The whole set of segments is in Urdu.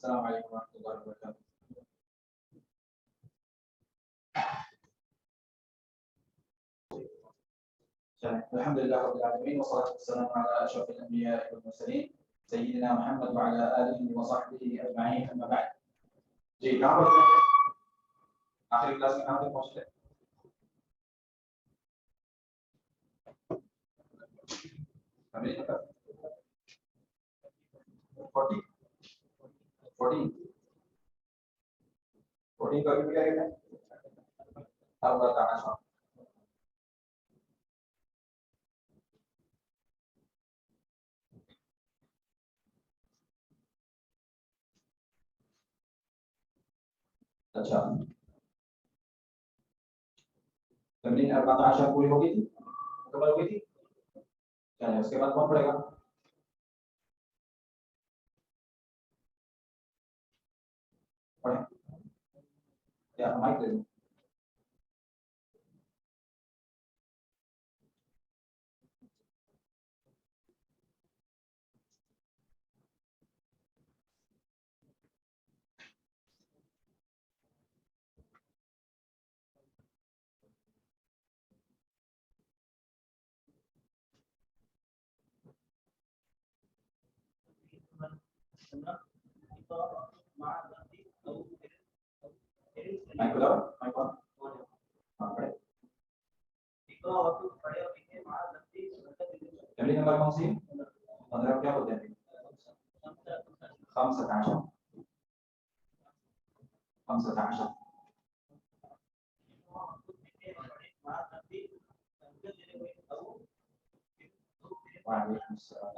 السلام علیکم ورحمۃ اللہ وبرکاتہ. الحمد لله رب العالمين والصلاة والسلام على أشرف الأنبياء والمرسلين سيدنا محمد وعلى آله وصحبه أجمعين أما بعد. جی کہاں پر آخری کلاس میں کہاں تک پہنچے؟ ہمیں 14 کا بھی کیا ہے اب بتانا چاہوں. اچھا تمرین 14 پوری ہو گئی تھی، مکمل ہو گئی تھی. چلے اس کے بعد کون پڑے گا؟ پڑھیں کیا مائک دے دوں. مائک بلاؤ، مائک آن. ہاں پڑھے. تمرین نمبر کون سی؟ 15 کیا ہوتے ہیں؟ 15 وعلیکم السلام.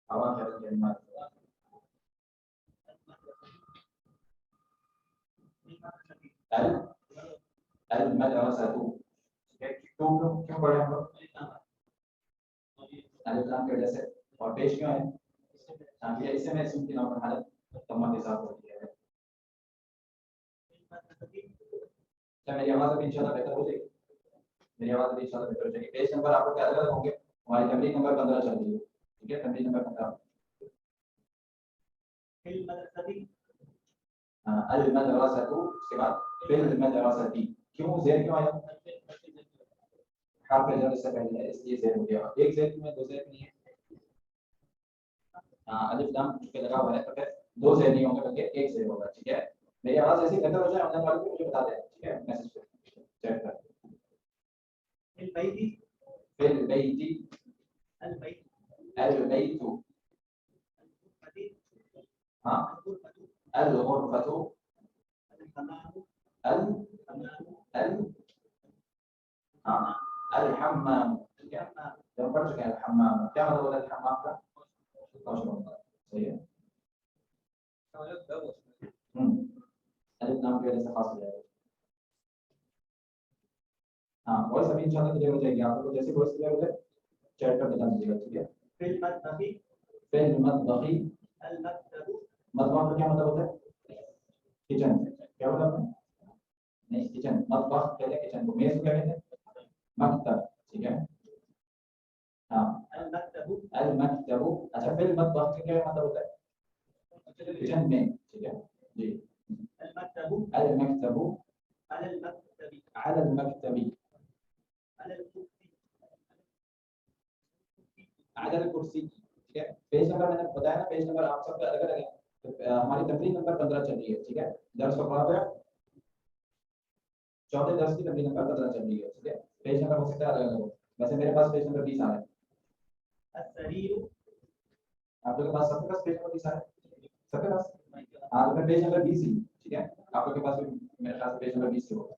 آواز ہے کلمات. المدرسة کیوں پڑھے ہم لوگ؟ الف لام کی وجہ سے. اور پیش کیوں ہے؟ اس سے میں اسم کی نام پر حالت تمام کے ساتھ ہوتی ہے. اچھا میری آواز ابھی انشاءاللہ بہتر ہو جائے گی. میری آواز ابھی انشاءاللہ بہتر ہو جائے گی. پیج نمبر آپ کو کیا الگ ہوں گے؟ ہماری تمرین نمبر 15 چل رہی ہے. ٹھیک ہے تمرین نمبر 15. المدرسة اس کے بعد فی المدرسة. کیوں زیر کیوں آیا؟ حرف جر سے پہلے ہے اس لیے زیر ہو گیا. ایک زیر میں دو زیر نہیں ہے. الف لام پہ لگا ہوا ہے تو پھر دو زیر نہیں ہوں گے بلکہ ایک زیر ہوگا. ٹھیک ہے میری آواز ایسی بہتر ہو جائے آنے والے کو مجھے بتا دیں. ٹھیک ہے میسج پہ چیک کر. فی البیت البیت. ہاں الغرفة الحمام. ٹھیک ہے جب پڑھ چکے ہیں الحمام کیا مطلب ہوتا ہے الحمام کا؟ صحیح ہے. الف نام کی وجہ سے خاص ہو جائے گا. ہاں وائس ابھی انشاءاللہ کلیئر ہو جائے گی. آپ کو جیسے وائس کلیئر ہو جائے چیٹ پر بتا دیجیے گا. ٹھیک ہے فی المطبخ مطبخ کا کیا مطلب ہوتا ہے؟ کچن. کیا ہوتا ہے؟ نہیں کچن. مطبخ کہتے ہیں کچن کو. میز کو کیا کہتے ہیں؟ مکتب. ٹھیک ہے ہاں المکتب. اچھا فی المطبخ کا کیا مطلب ہوتا ہے؟ کچن میں. ٹھیک ہے جی. المکتب على المكتب على الكرسي. ٹھیک ہے پیج نمبر میں نے بتایا نا پیج نمبر آپ سب کا الگ الگ ہے. ہماری تمرین نمبر 15 چل رہی ہے. ٹھیک ہے درس کو پڑھا گیا. چوتھے درس کی تمرین نمبر 15 چل رہی ہے. ٹھیک ہے پیج نمبر ہو سکتا ہے الگ الگ ہو. ویسے میرے پاس پیج نمبر 20 آ رہا ہے. السرير آپ لوگوں کے پاس سب کے پاس پیج نمبر 20 آ رہا ہے. سب کے پاس ہاں تو پیج نمبر 20 ہی. ٹھیک ہے آپ لوگوں کے پاس میرے خیال سے پیج نمبر 20 ہوگا.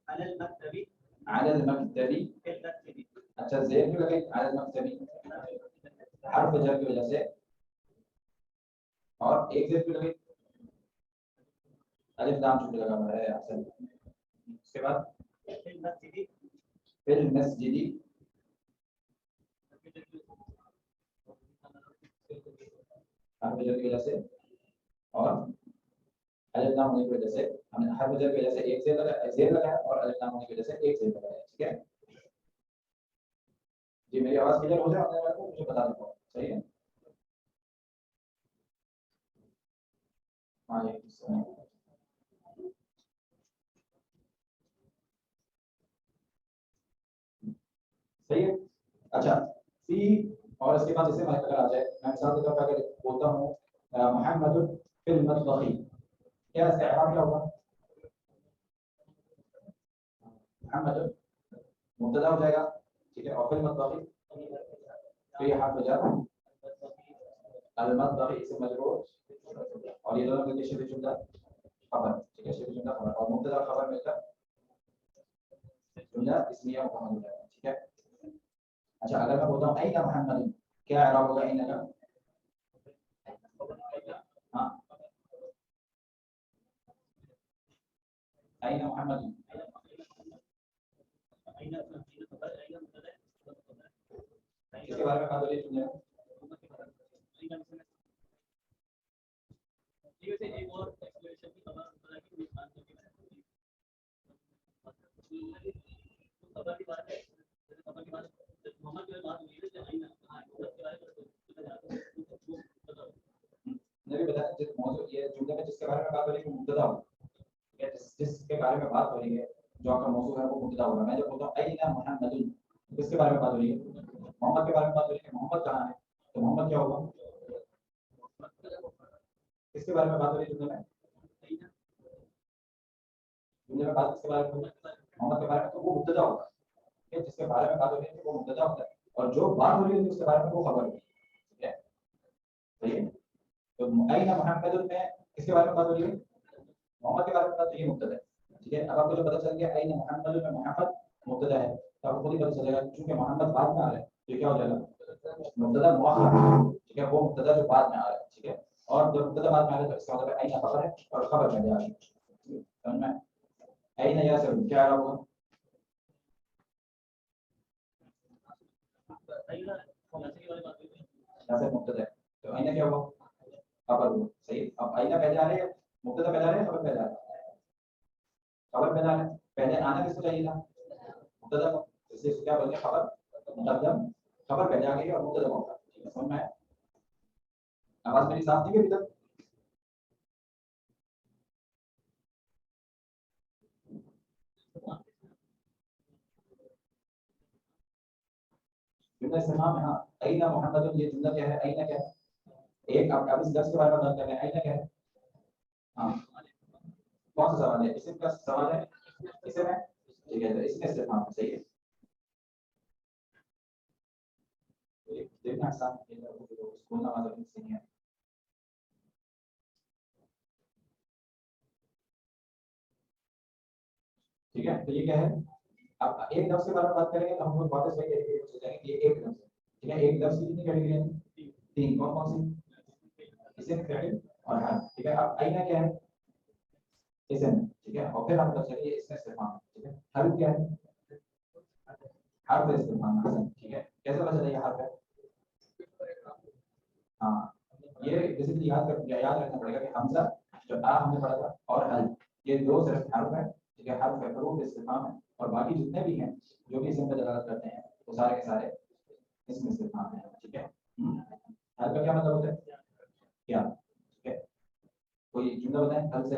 على المكتب. اچھا زیر کیوں لگے على المكتب؟ حرف جر کی وجہ سے. اور ایک زیر کیوں لگے؟ الف لام چھوٹے لگا ہوا ہے اصل. اس کے بعد پھر مسجد حرف جر کی وجہ سے اور الف لام ہونے کی وجہ سے. ہم نے حرف جر کی وجہ سے ایک زیر لگا ہے اور الف لام ہونے کی وجہ سے ایک زیر لگایا ہے. ٹھیک ہے جی میری آواز کلیئر ہو جائے تو مجھے بتا دیتا ہوں. صحیح ہے. وعلیکم السلام. صحیح ہے. اچھا فی اور اس کے بعد جیسے اگر آ جائے میں مثال کے طور پر اگر بولتا ہوں محمد فی المطبخ, کیا اس کا اعراب کیا ہوگا؟ محمد مبتدا ہو جائے گا, ٹھیک ہے, اور فی المطبخ فی حرف جر, المطبخ اسم مجرور, اور یہ دونوں مل کے شبہ جملہ خبر, ٹھیک ہے, شبہ جملہ خبر, اور مبتدا اور خبر مل کر جملہ اسمیہ مکمل ہو جائے گا. ٹھیک ہے. اچھا اگر میں بولتا ہوں این محمد, کیا اعراب ہوگا این کا؟ ہاں این محمد, اس کے بارے میں بات ہو رہی ہے جملے نے بھی بتایا جس موضوع یہ جملے میں جس کے بارے میں بات ہو رہی ہے وہ مبتدا ہوگا, جس کے بارے میں بات ہو رہی ہے جو آپ کا موضوع ہے وہ مبتدا ہوگا. میں جب بولتا ہوں این محمد, کس کے بارے میں بات ہو رہی ہے؟ محمد کے بارے میں بات ہو رہی ہے. محمد کہاں ہے؟ تو محمد کیا ہوگا؟ کس کے بارے میں بات ہو رہی ہے جملے میں؟ جملے میں بات کس کے بارے میں؟ محمد کے بارے میں, تو وہ مبتدا ہوگا. جس کے بارے میں بات ہو رہی ہے وہ مبتدا ہوتا ہے, اور جو بات ہو رہی ہے اس کے بارے میں وہ خبر ہوگی. ٹھیک ہے, صحیح ہے. تو این محمد میں کس کے بارے میں بات ہو رہی ہے؟ محمد کے بارے میں بات, تو یہ مبتدا ہے. ٹھیک ہے. اب آپ کو جو پتہ چل گیا این محمد میں محمد مبتدا ہے, تو آپ کو خود ہی پتہ چلے گا چونکہ محمد بعد میں آ رہا ہے تو کیا ہو جائے گا مبتدا مؤخر. ٹھیک ہے, وہ مبتدا جو بعد میں آ رہا ہے. ٹھیک ہے, اور جب مبتدا بعد میں آ رہا ہے تو اس کا مطلب این خبر ہے اور خبر پہلے آ رہی ہے. سمجھ میں؟ این یا سر کیا آ رہا ہوگا؟ یا مبتدا ہے تو این کیا ہوا؟ خبر ہوا. صحیح. اب این پہلے آ رہے ہیں, مبتدا پہلے آ رہے ہیں, خبر پہلے آ رہے ہیں. خبر پہلے آ رہے ہیں, پہلے آنا کس کو چاہیے تھا؟ مبتدا کو. اس لیے کیا بولتے ہیں خبر مقدم, خبر پہلے آ گئی اور مبتدا مؤخر. ٹھیک ہے, سمجھ میں؟ آواز میری صاف تھی ابھی تک؟ جملہ استفہام ہے. ہاں این محمد, یہ جملہ کیا ہے؟ این کیا ہے؟ ایک اب اس درس کے بارے میں بات کر رہے ہیں. این کیا ہے؟ ہاں کون سا سوال ہے؟ اسم کا سوال ہے. اسم ہے. ٹھیک ہے, تو اس میں استفہام ہے. صحیح ہے. دیکھنا آسان بولنا والا نہیں ہے. ٹھیک ہے, تو یہ کیا ہے؟ اب ایک لفظ کے بارے میں بات کریں گے تو ہم لوگ واپس وہی کیٹیگری کو سوچیں گے کہ یہ ایک لفظ ہے. ٹھیک ہے, ایک لفظ کی کتنی کیٹیگری ہیں؟ تین. کون کون سی؟ اسم, فعل اور حال. ٹھیک ہے, اب آئینہ کیا ہے؟ اسم. ٹھیک ہے, اور پھر ہم بتا چلیے اس میں استفہام. ٹھیک ہے, حل کیا ہے؟ حرف استفہام. ٹھیک ہے, کیسے پتا چلے یہ حرف ہے؟ ہاں یہ بیسیکلی یاد رکھنا پڑے گا کہ حمزہ جو ہم نے پڑھا تھا اور حل, یہ دو صرف حرف ہے. ٹھیک ہے, حرف ہے, حروف استفہام ہے, اور باقی جتنے بھی ہیں جو بھی اسم پہ دلالت کرتے ہیں وہ سارے کے سارے اسم استفہام ہیں. ٹھیک ہے, حل کا کیا مطلب ہوتا ہے؟ کیا. ٹھیک ہے, کوئی جملہ بتائیں حل سے.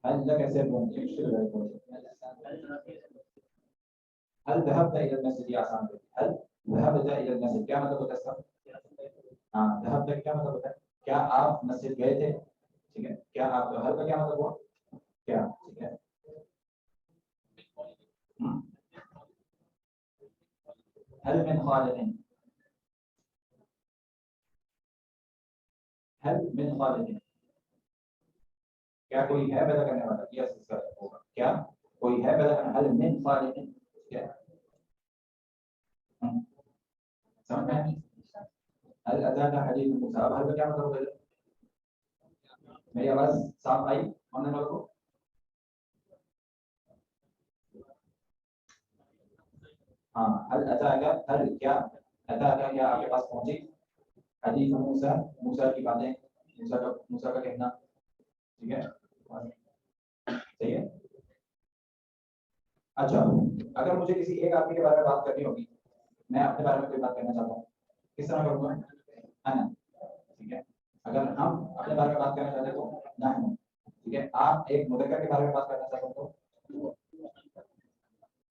حل کیسے بولتے ہیں؟ هل ذهبت الى المسجد يا آسان ہے. هل ذهبت الى المسجد کیا مطلب ہوتا ہے اس کا؟ ہاں ذهبت کیا مطلب ہوتا ہے؟ کیا آپ مسجد گئے تھے؟ ٹھیک ہے, کیا آپ, تو ہل کا کیا مطلب ہوا؟ کیا. ٹھیک ہے, هل من خالد, هل من خالد, کیا کوئی ہے پیدا کرنے والا؟ یس اس کا ہوگا کیا کوئی ہے پیدا کرنے. هل من خالد. ٹھیک ہے, سمجھ میں؟ هل اتاك حديث موسى. اب هل کا کیا مطلب ہوگا؟ میری آواز صاف آئی ہونے والوں کو؟ ہاں هل اتاك, هل کیا اتاك کیا آپ کے پاس پہنچی حدیث موسیٰ, موسیٰ کی باتیں, موسیٰ کا کہنا. ٹھیک ہے, صحیح ہے. اچھا اگر مجھے کسی ایک آدمی کے بارے میں بات کرنی ہوگی، میں اپنے بارے میں کوئی بات کرنا چاہتا ہوں، کس طرح کروں گا؟ انا، ٹھیک ہے. اگر ہم اپنے بارے میں بات کرنا چاہتے ہیں تو نحن، ٹھیک ہے. آپ ایک مذکر کے بارے میں بات کرنا چاہتے ہو تو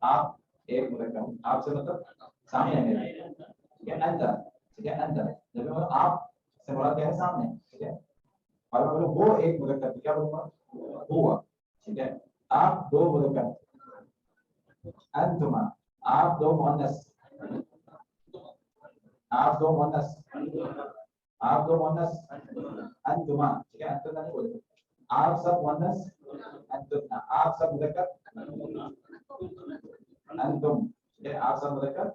آپ ایک مذکر ہوں، آپ سے مطلب سامنے ہے میرے، ٹھیک ہے. انت، ٹھیک ہے. انت جب میں بولوں آپ سے مراد کیا ہے؟ سامنے، ٹھیک ہے. اور میں بولوں وہ ایک مذکر تو کیا بولوں گا؟ ہوا، ٹھیک ہے. آپ دو مذکر، انتما، آپ دو مؤنث، آپ دو مؤنث، آپ دو مؤنث، انتما، ٹھیک ہے. انتما نہیں بولتے، آپ سب مؤنث، انتما، آپ سب مذکر، انتم، ٹھیک ہے. آپ سب مذکر،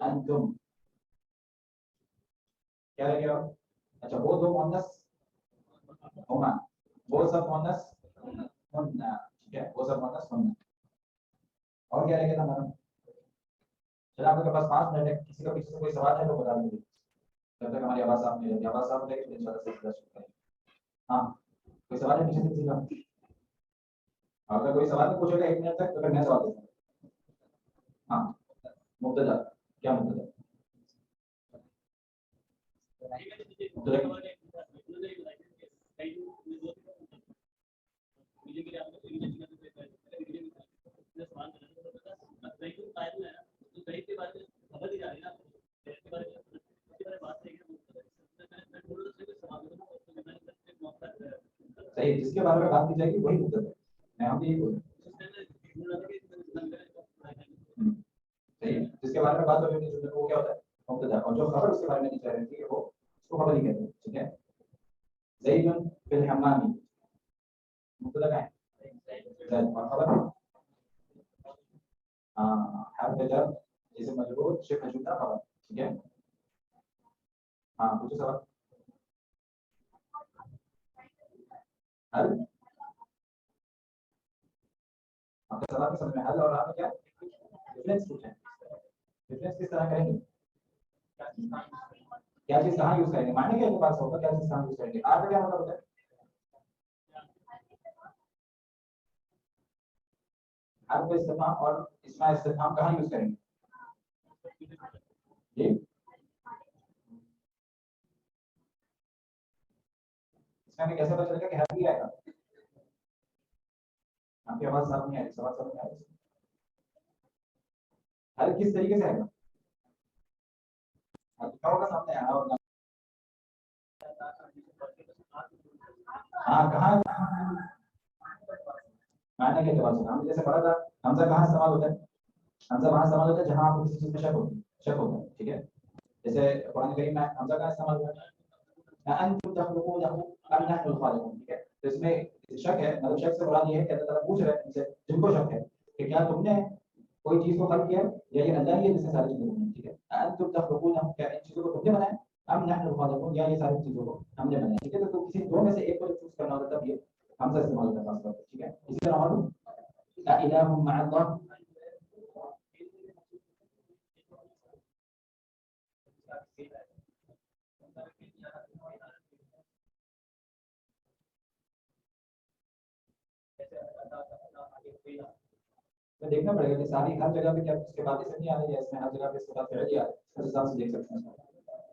انتم. کیا رہ گیا؟ اچھا وہ دو مؤنث ہونا، وہ سب مؤنث ہونا، ٹھیک ہے. وہ سب مؤنث ہونا. اور کیا رہ گیا تھا ہمارا؟ چلو آپ کے پاس 5 منٹ ہے، کسی کا پیچھے سے کوئی سوال ہے تو بتا دیجیے جب تک ہماری آواز صاف نہیں رہتی. آواز صاف رہے گی تو انشاءاللہ صحیح سے کریں. ہاں کوئی سوال ہے پیچھے سے کسی کا؟ اگر کوئی سوال نہیں پوچھے گا 1 منٹ تک تو پھر میں سوال دیتا ہوں. ہاں مبتدا، کیا مبتدا؟ صحیح، جس کے بارے میں بات کی جائے گی وہی مبتدا ہے. میں ہم بھی یہی بول صحیح، جس کے بارے میں بات ہو رہی ہے وہ کیا ہوتا ہے؟ مبتدا. اور جو خبر اس کے بارے میں دی جا رہی ہے وہ اس کو خبر ہی کہتے ہیں. ٹھیک ہے. زید فی الحمام، مبتدا کا ہے زید، اور خبر حرف جر جسم مجرور شبہ موجودہ خبر. ٹھیک ہے. ہاں پوچھو سوال. حل، آپ کا سوال سمجھ میں حل اور آپ کیا ڈفرینس پوچھیں. ڈفرینس کس طرح کریں گے؟ کیا چیز کہاں یوز کریں گے؟ معنی کے اعتبار سے ہوگا کیا چیز کہاں یوز کریں گے. آپ کا کیا مطلب ہوتا ہے؟ حرف استفہام اور اسم استفہام کہاں یوز کریں گے؟ جی اس میں ہمیں کیسے پتا چلے گا کہ حل بھی آئے گا؟ آپ کی آواز صاف نہیں آ رہی، سوال سمجھ میں آ رہی. حل کس طریقے سے آئے گا؟ لکھا ہوگا سامنے آیا ہوگا. ہاں کہاں معنی کے اعتبار سے ہم جیسے پڑھا تھا حمزہ کہاں استعمال ہوتا ہے؟ حمزہ وہاں استعمال ہوتا ہے جہاں آپ کو کسی چیز میں شک ہوتا ہے. ٹھیک ہے. جیسے قرآن کریم میں حمزہ کہاں استعمال ہوتا ہے؟ انتم تخلقونه ام نحن الخالقون. ٹھیک ہے. تو اس میں شک ہے، مطلب شک سے مراد یہ ہے کہ اللہ تعالیٰ پوچھ رہے ہیں ان سے جن کو شک ہے کہ کیا تم نے کوئی چیز کو خلق کیا یا یہ اللہ ہی ہے جس نے ساری چیزیں بنائی. ٹھیک ہے. انتم تخلقونه، کیا ان چیزوں کو تم نے بنایا؟ ام نحن الخالقون، یا یہ ساری چیزوں کو ہم نے بنایا. ٹھیک ہے. تو کسی دو میں سے ایک کو چوز کرنا ہوتا ہے تب یہ حمزہ استعمال ہوتا ہے خاص طور پر. ٹھیک ہے. اسی طرح اور لا الہ مع اللہ، میں دیکھنا پڑے گا کہ ساری ہر جگہ پہ کیا اس کے بعد اسم نہیں آ رہی ہے، اس میں ہر جگہ پہ اس کے بعد فعل ہی آ رہا ہے. اس حساب سے دیکھ سکتے ہیں.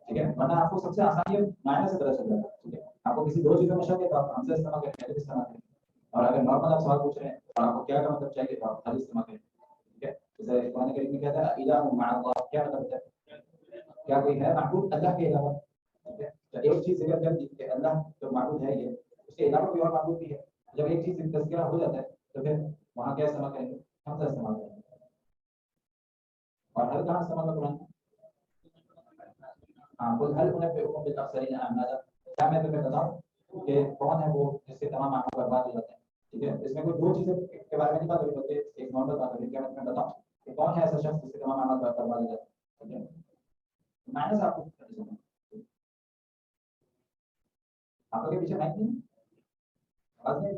ٹھیک ہے. ورنہ آپ کو سب سے آسان یہ معنی سے پتہ چل جاتا ہے. ٹھیک ہے. آپ کو کسی دو چیزوں میں شک ہے تو آپ حمزہ استعمال کریں، الف استعمال کریں. اور اگر نارمل آپ سوال پوچھ رہے ہیں اور آپ کو کیا کا مطلب چاہیے تو آپ حل استعمال کریں. ٹھیک ہے. جیسے قرآن کریم میں کہتا ہے الہ مع اللہ، کیا مطلب ہوتا ہے؟ کیا کوئی ہے معبود اللہ کے علاوہ؟ ٹھیک ہے. تو ایک چیز ذکر کر دی کہ اللہ جو معبود ہے یہ، اس کے علاوہ کوئی اور معبود بھی ہے. جب ایک چیز تذکرہ ہو جاتا ہے تو پھر وہاں کیا استعمال کریں گے؟ حمزہ استعمال کریں گے. اور حل کہاں استعمال ہوگا قرآن؟ ہاں قل هل انبئكم بالاخسرین اعمالا، کیا میں تمہیں بتاؤں کہ کون ہے وہ جس کے تمام اعمال برباد ہو جاتے ہیں. ٹھیک ہے. اس میں کوئی دو چیزیں کے بارے میں نہیں بات ہو رہی بلکہ ایک نارمل بات ہو رہی ہے. کیا میں تمہیں بتاؤں کہ کون ہے ایسا شخص جس کے تمام اعمال برباد ہو جاتے ہیں. ٹھیک ہے. معنی سے آپ کو آپ لوگ کے پیچھے مائک نہیں ہے؟ آواز نہیں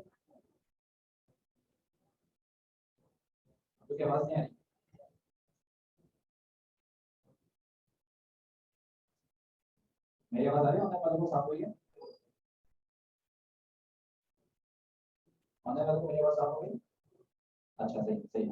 آپ کی آواز نہیں آ رہی. میری آواز آ رہی ہے؟ آنے والوں کو صاف ہوئی ہے؟ آنے والوں کو میری آواز صاف ہو گئی؟ اچھا صحیح صحیح.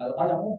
القلم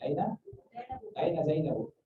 أين أين زينب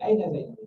أين زينب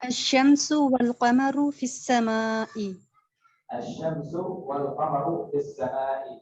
الشمس والقمر في السماء. الشمس والقمر في السماء،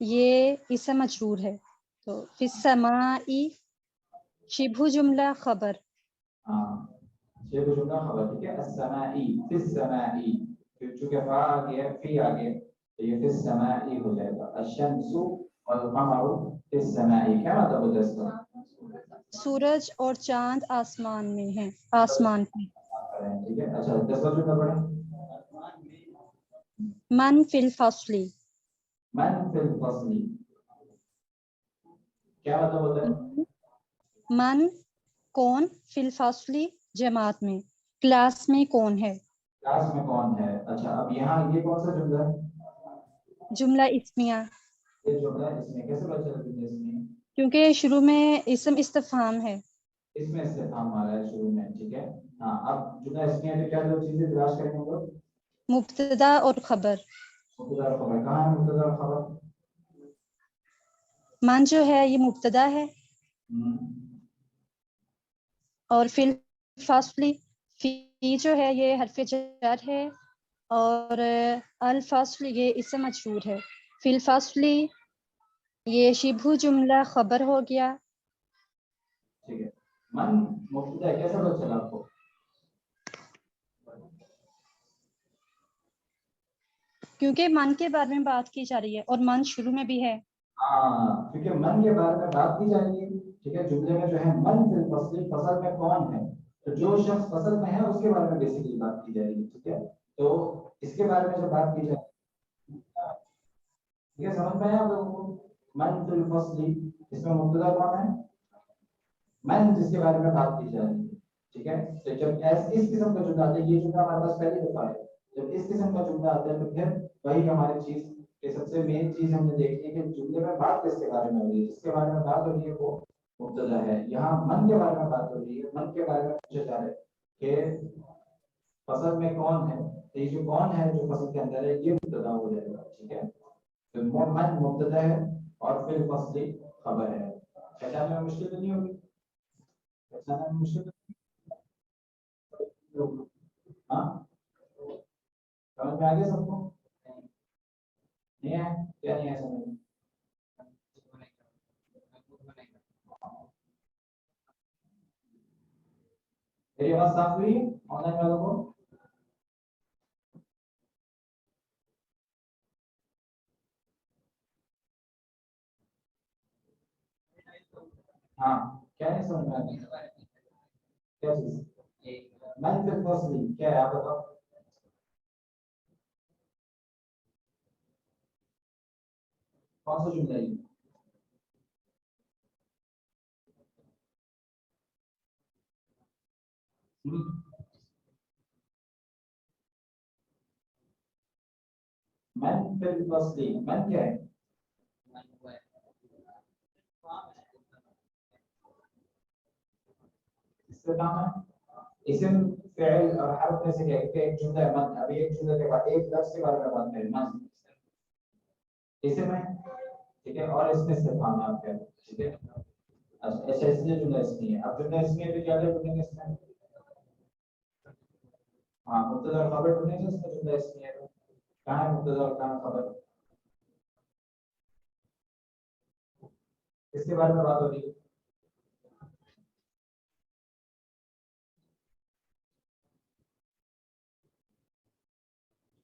یہ اسم مجرور ہے، تو فی السماء شبہ جملہ خبر. ہاں شبہ جملہ خبر، ٹھیک ہے. السمائی فی السمائی، چونکہ فا آگے ہے فی آگے تو یہ فی السمائی ہو جائے گا. الشمس والقمر فی السمائی، کیا مطلب ہوتا ہے اس کا؟ سورج اور چاند آسمان میں ہیں، آسمان پہ. ٹھیک ہے. اچھا 10واں جملہ پڑھیں. من فی الفصل، من فی الفصل، کیا مطلب ہوتا ہے؟ من کون، فی الفصل جماعت میں، کلاس میں کون ہے. کلاس میں کون ہے. اچھا اب یہاں یہ کون سا جملہ ہے؟ جملہ اسمیہ، یہ جملہ اس میں کیسے پتہ چلا جملہ اس میں؟ کیونکہ شروع میں اسم استفہام ہے. اس میں استفہام آ رہا ہے شروع میں، ٹھیک ہے. ہاں اب جملہ اس میں تو کیا دو چیزیں تلاش کریں گے لوگ؟ مبتدا اور خبر. مبتدا اور خبر. کہاں ہے مبتدا اور خبر؟ من جو ہے یہ مبتدا ہے، اور فی الفصل فی جو ہے یہ حرف جر ہے، اور الفصل یہ اسم مجرور ہے. فی الفصل یہ شبہ جملہ خبر ہو گیا. ٹھیک ہے. من مبتدا ہے، کیسے پتہ چلا آپ کو؟ کیونکہ من کے بارے میں بات کی جا رہی ہے اور من شروع میں بھی ہے. ہاں کیونکہ من کے بارے میں بات کی جا رہی ہے، ٹھیک ہے. جملے میں جو ہے من فی الفصل، فصل میں کون ہے، تو جو شخص فصل میں ہے اس کے بارے میں بیسیکلی بات کی جا رہی ہے، ٹھیک ہے. تو اس کے بارے میں جب بات کی جائے، ٹھیک ہے، سمجھ میں آیا آپ لوگوں کو؟ من فی الفصل، اس میں مبتدا کون ہے؟ من، جس کے بارے میں بات کی جا رہی ہے، ٹھیک ہے. تو جب اس قسم کا جملہ آتا ہے، یہ جملہ ہمارے پاس پہلے دفعہ ہے، جب اس قسم کا جملہ آتا ہے تو پھر وہی ہماری چیز کہ سب سے مین چیز ہم نے دیکھی کہ جملے میں بات کس کے بارے میں ہو رہی ہے، جس کے بارے میں بات ہو رہی ہے وہ مبتدا ہے. یہاں من کے بارے میں بات ہو رہی ہے، من کے بارے میں پوچھا جا رہا ہے کہ فصل میں کون ہے، تو یہ جو کون ہے جو فصل کے اندر ہے یہ مبتدا ہو جائے گا، ٹھیک ہے. تو من مبتدا ہے اور پھر فصل خبر ہے. پہچاننے میں مشکل تو نہیں ہوگی؟ پہچاننے میں مشکل ہاں سمجھ میں آ گیا سب کو؟ نہیں ہے؟ کیا نہیں ہے سمجھ میں؟ میری آواز صاف ہوئی آن لائن والوں کو؟ ہاں کیا نہیں سمجھ میں آتا؟ کیا چیز؟ من فی الفصل کیا ہے آپ بتاؤ؟ کون سا جملہ ہے؟ من فی الفصل، من کیا ہے؟ استفہام ہے. اسم فعل اور حرف میں سے کیا ہے؟ ایک جملہ ہے من. ابھی ایک جملے کے بعد ایک لفظ کے بارے میں بات کریں. من اسم ہے، ٹھیک ہے، اور اس میں استفہام ہے آپ کا، ٹھیک ہے. اچھا اس لیے جملہ اسمی ہے. اب جملہ اسمی ہے تو کیا ڈھونڈیں گے اس میں؟ ہاں مبتدا اور خبر ڈھونڈیں گے اس میں. جملہ اسمی ہے تو کہاں ہے مبتدا اور کہاں خبر؟ اس کے بارے میں بات ہو رہی ہے.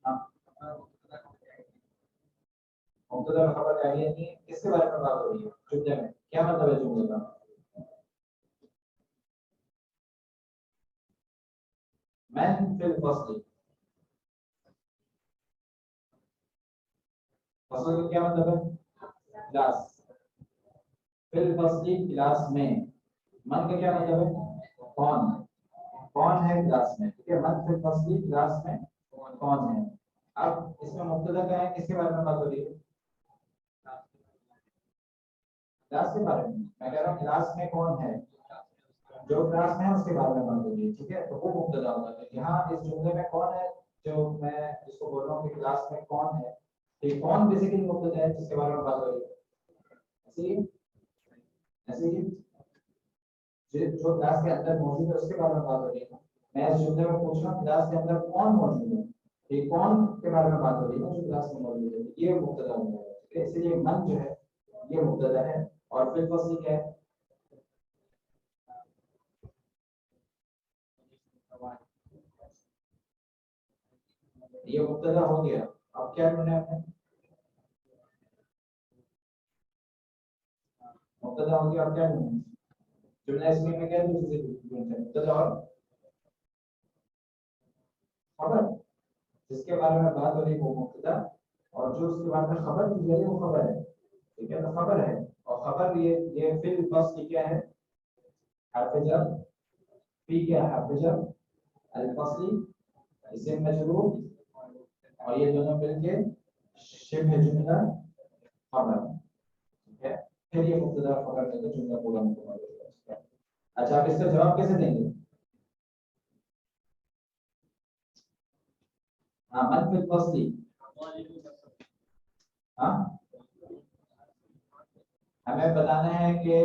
ہاں مبتدا اور خبر کا یہ نہیں ہے. کس کے بارے میں بات ہو رہی ہے جملے میں؟ کیا مطلب ہے جملے کا؟ من فی الفصل، فصل کا کیا مطلب ہے؟ کلاس. فی الفصل کلاس میں. من کا کیا مطلب ہے؟ کون، کون ہے کلاس میں، ٹھیک ہے. من فی الفصل کلاس میں کون ہے. اب اس میں مبتدا کیا ہے، کس کے بارے میں بات ہو رہی ہے؟ کلاس کے بارے میں. میں کہہ رہا ہوں کلاس میں کون ہے، جو کلاس میں ہے اس کے بارے میں بات ہو رہی ہے، ٹھیک ہے. تو وہ مبتدا ہوگا. تو یہاں اس جملے میں کون ہے جو میں جس کو بول رہا ہوں کہ کلاس میں کون ہے، یہ کون بیسیکلی مبتدا ہے جس کے بارے میں بات ہو رہی ہے. ایسے ہی جو کلاس کے اندر موجود ہے اس کے بارے میں بات ہو رہی ہے. میں اس جملے میں پوچھ رہا ہوں کلاس کے اندر کون موجود ہے، یہ کون کے بارے میں بات ہو رہی ہے جو کلاس میں موجود ہے، یہ مبتدا ہوگا. اس لیے من جو ہے یہ مبتدا ہے اور فی الفصل کیا ہے؟ یہ مبتدا ہو گیا. اب کیا کرنا ہے؟ مبتدا ہو گیا. اب کیا کرنا ہے؟ جملہ اسمی میں کیا دوسری چیزیں مبتدا اور خبر. جس کے بارے میں بات ہو رہی ہے وہ مبتدا اور جو اس کے بارے میں خبر دی جا رہی ہے وہ خبر ہے. ٹھیک ہے، تو خبر ہے اور خبر یہ فی الفصل کیا ہے؟ حرف جر. فی کیا ہے؟ حرف جر. الفصلی اسم مجرور اور یہ دونوں مل کے شبہ جملہ خبر. ٹھیک ہے، پھر یہ مبتدا خبر مل کے جملہ پورا مکمل ہو جائے گا. اچھا، آپ اس کا جواب کیسے دیں گے؟ ہاں، من فی الفصلی. ہاں، ہمیں بتانا ہے کہ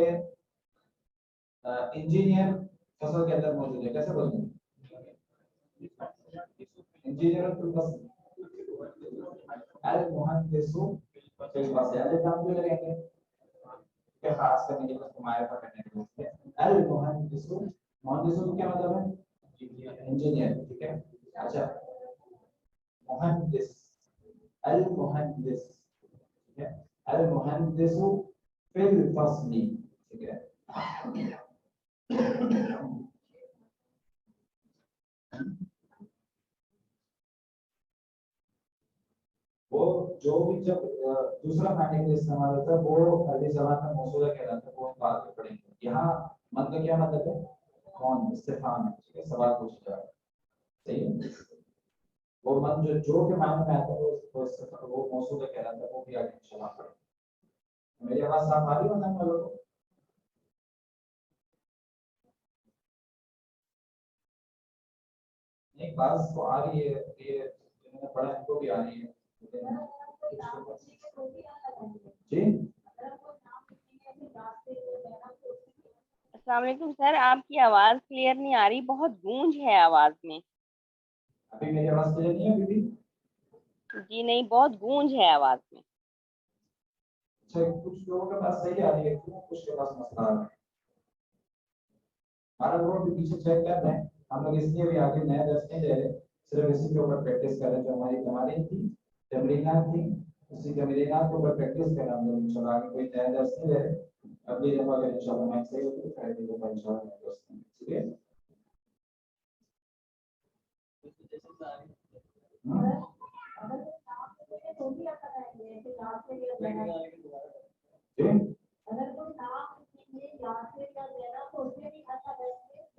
انجینئر فصل کے اندر موجود ہے. کیسے بولیں گے؟ انجینئر فی الفصل. المہندس فی الفصل. الف لام کیوں لگیں گے؟ کہ خاص کرنے کے لیے اس کو معرفہ کرنے کے لیے. المہندس، مہندس کا کیا مطلب ہے؟ انجینئر. ٹھیک ہے. اچھا، مہندس، المہندس. ٹھیک ہے، المہندس فی الفصل. ٹھیک ہے. وہ جو بھی جب دوسرا معنی کے لیے استعمال ہوتا ہے وہ عربی زبان میں موصولہ کہلاتا ہے. وہ ہم بعد میں پڑھیں گے. یہاں من کا کیا مطلب ہے؟ کون؟ استفہام ہے. ٹھیک ہے، سوال پوچھا جا رہا ہے. صحیح ہے. وہ من جو کے معنی میں آتا ہے وہ موصولہ کہلاتا ہے. وہ بھی آگے انشاءاللہ پڑھیں گے. میری آواز صاف آ رہی ہے نا لوگوں کو؟ نہیں، بات تو آ رہی ہے. یہ جنہوں نے پڑھا ان کو بھی آ رہی ہے. جی، السلام علیکم سر، آپ کی آواز کلیئر نہیں آ رہی، بہت گونج ہے آواز میں. ابھی میری آواز کلیئر نہیں ہے ابھی بھی؟ جی نہیں، بہت گونج ہے آواز میں. اچھا، کچھ لوگوں کے پاس صحیح آ رہی ہے، کچھ کے پاس مسئلہ آ رہا ہے. ہمارا لوگ بھی پیچھے چیک کر رہے ہیں. ہم لوگ اس لیے بھی آگے نیا درس نہیں لے رہے، صرف اسی کے اوپر پریکٹس کر رہے ہیں. جو ہماری تمارین تھی، تمرینات تھی، اسی تمرینات کے اوپر پریکٹس کر رہے ہیں ہم لوگ. انشاءاللہ آگے کوئی نیا درس نہیں لے رہے. اگلی دفعہ اگر انشاءاللہ میں صحیح ہوگی تو اگلی دفعہ انشاءاللہ نیا درس لیں گے. ٹھیک ہے.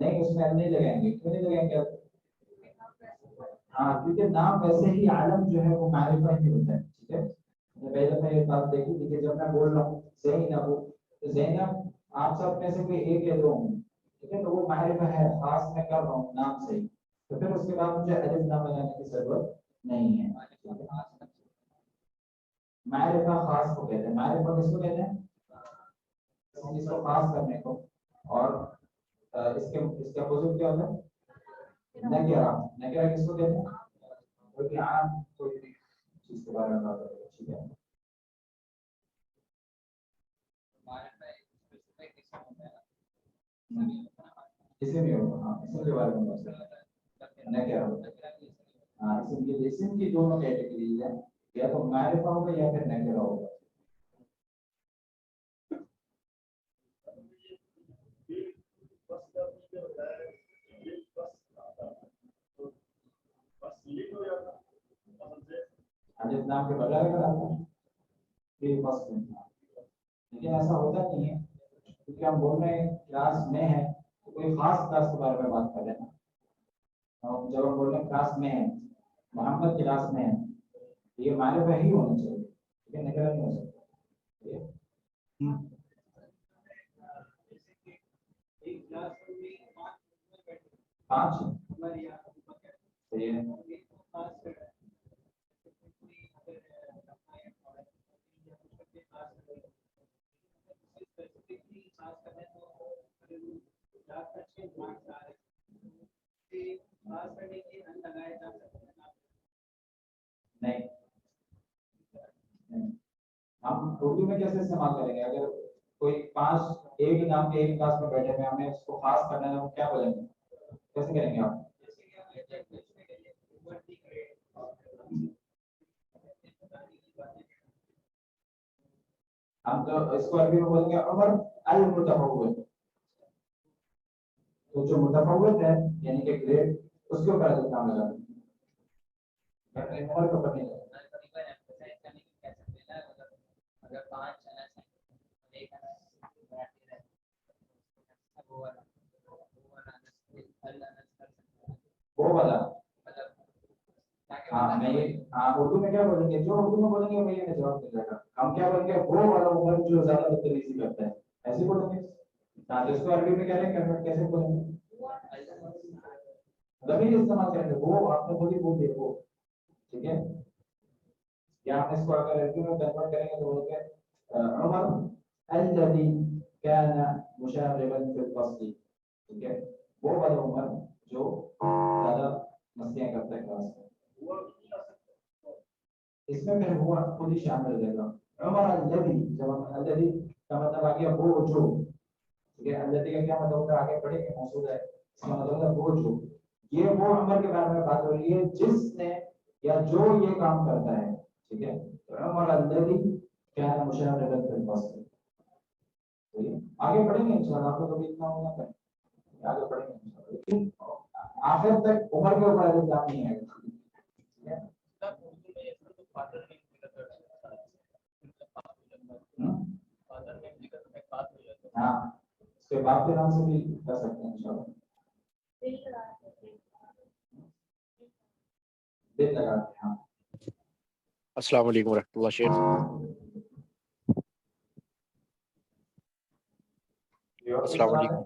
نہیں، اس میں ہم نہیں لگائیں گے. کیوں نہیں لگائیں گے؟ ہاں، کیونکہ نام ویسے ہی عالم جو ہے وہ معرفہ ہی ہوتا ہے. ٹھیک ہے. پہلے میں یہ بات دیکھی تھی کہ جب میں بول رہا ہوں زینب، تو زینب آپ سب میں سے کوئی ایک یا دو ہوں. ٹھیک ہے، تو وہ معرفہ ہے، خاص میں کر رہا ہوں نام سے ہی. تو پھر اس کے بعد مجھے الف نام لگانے کی ضرورت نہیں ہے. معرفہ خاص کو کہتے ہیں. معرفہ کس کو کہتے ہیں؟ اس کو خاص کرنے کو. اور اس کے اپوزٹ کیا ہوتا ہے؟ نکرہ. نکرہ کس کو کہتے ہیں؟ کوئی عام کوئی چیز کے بارے میں بات کریں. ٹھیک ہے. اسم بھی ہوگا. ہاں، اسم کے بارے میں بات کریں. نکرہ. ہاں، اسم کی دونوں کیٹیگریز ہیں، یا تو معرفہ ہوگا یا پھر نکرہ ہوگا. الف نام کے بغیر اگر آتا ہے پھر فصل. لیکن ایسا ہوتا نہیں ہے، کیونکہ ہم بول رہے ہیں کلاس میں ہے تو کوئی خاص کلاس کے بارے میں بات کر رہے ہیں. جب ہم بول رہے ہیں کلاس میں ہے، محمد کلاس میں ہے، یہ معرفہ ہی ہونا چاہیے. لیکن نکرہ نہیں ہو سکتا. پانچ صحیح ہے. نہیں، ہم اردو میں کیسے استعمال کریں گے؟ اگر کوئی 5 ایک ہی نام کے ایک کلاس میں بیٹھے ہوئے ہمیں اس کو خاص کرنا ہے، ہم کیا بولیں گے؟ کیسے کریں گے آپ؟ ہم تو اس کو عربی میں بولیں گے عمر المتفوق. تو جو متفوق ہے یعنی کہ گریڈ، اس کے اوپر کام لگا دیں، عمر کے اوپر نہیں لگا. وہ والا ہاں میں یہ اردو میں کیا بولیں گے؟ جو اردو میں بولیں گے وہی ہمیں جواب مل جائے گا. ہم کیا بولیں گے؟ وہ والا عمر جو زیادہ بدتمیزی کرتا ہے، ایسے بولیں گے. ہاں تو اس کو عربی میں کیا لیں گے؟ کیسے بولیں گے؟ ضمیر استعمال کریں گے. وہ آپ نے بولی وہ دے وہ، ٹھیک ہے. یا ہم اس کو اگر عربی میں کنورٹ کریں گے تو بولتے ہیں عمر الذي كان مشاغبا في الفصل، ٹھیک ہے. وہ والا عمر جو زیادہ مسیاں کرتا ہے کلاس میں. اس میں پھر ہوا خود ہی شامل رہے گا. عمر الذي، جب ہم الذي کا مطلب آ گیا وہ جو، ٹھیک ہے. الذي کا کیا مطلب ہوتا ہے؟ آگے پڑھیں گے. موصول ہے، اس کا مطلب ہے وہ جو. یہ وہ عمر کے بارے میں بات ہو رہی ہے جس نے یا جو یہ کام کرتا ہے، ٹھیک ہے. عمر الذي كان مشاغبا في الفصل. آگے پڑھیں گے انشاءاللہ. آپ کو کبھی اتنا ہونا پڑے آگے پڑھیں گے انشاءاللہ. لیکن آخر تک عمر کے اوپر الزام نہیں ہے. ہاں اس کے باپ کے نام سے بھی کر سکتے ہیں انشاءاللہ. دل لگاتے ہیں. السلام علیکم ورحمۃ اللہ. شیخ السلام علیکم.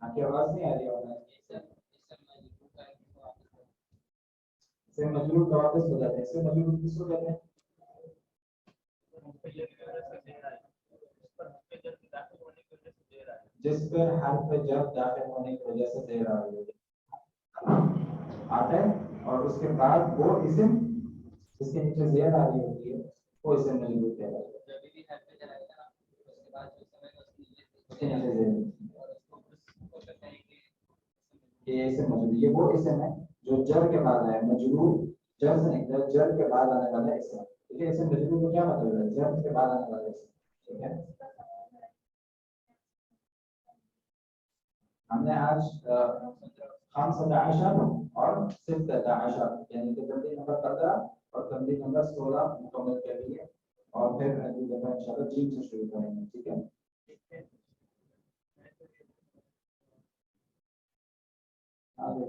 آپ کی آواز نہیں آ رہی ہے. اسے مجرور کا واپس ہو جاتا ہے. اسے مجرور کس کو کہتے ہیں؟ جس پر حرف جر داخل ہونے کی وجہ سے زیر آ رہی آتا ہے اور اس کے بعد وہ اسم جس کے نیچے زیر آ رہی ہوتی ہے وہ اسم مجرور کہلاتا ہے. یہ اسم مجرور، یہ وہ اسم ہے جو جر کے بعد آیا. مجرور جر سے نکلا، جر کے بعد آنے والا اسم. ٹھیک ہے. اسم مجرور کو کیا مطلب ہے؟ جر کے بعد آنے والا اسم. ٹھیک ہے. ہم نے آج 15 اور 16 یعنی کہ تمرین نمبر 15 اور تمرین نمبر 16 مکمل کر لی ہے. اور پھر اگلی دفعہ انشاءاللہ جیم سے شروع کریں گے. ٹھیک ہے. آگے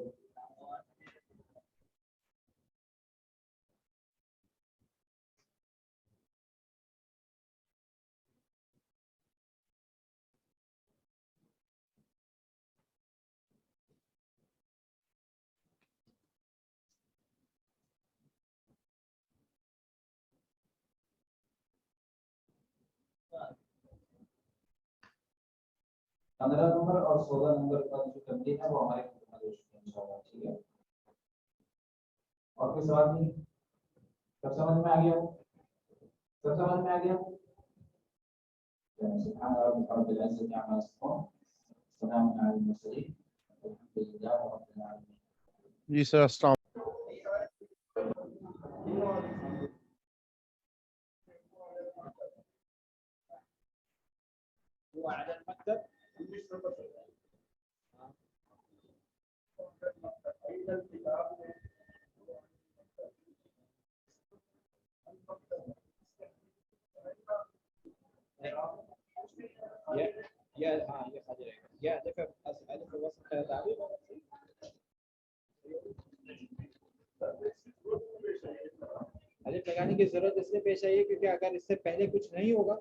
پندرہ نمبر اور 16 نمبر کا جو تمرین ہے وہ ہمارے مکمل ہو چکے ہیں انشاءاللہ. ٹھیک ہے. اور کوئی سوال نہیں؟ سب سمجھ میں آ گیا؟ سب سمجھ میں آ گیا؟ سبحان ربك رب العزة عما يصفون وسلام على المرسلين والحمد لله رب العالمين. جی سر السلام. وعلى المكتب الف لگانے کی ضرورت اس لیے پیش آئی ہے کیونکہ اگر اس سے پہلے کچھ نہیں ہوگا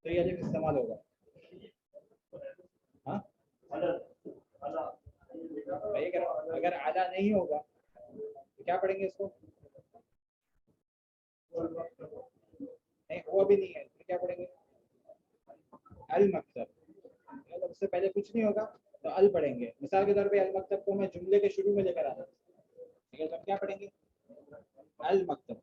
تو یہ الف استعمال ہوگا. ہاں اگر اعلیٰ نہیں ہوگا تو کیا پڑھیں گے اس کو؟ نہیں ہوا بھی نہیں ہے تو کیا پڑھیں گے؟ المکتب. مطلب اس سے پہلے کچھ نہیں ہوگا تو ال پڑھیں گے. مثال کے طور پہ المکتب کو میں جملے کے شروع میں لے کر آتا ہوں، ٹھیک ہے. تو ہم کیا پڑھیں گے؟ المکتب.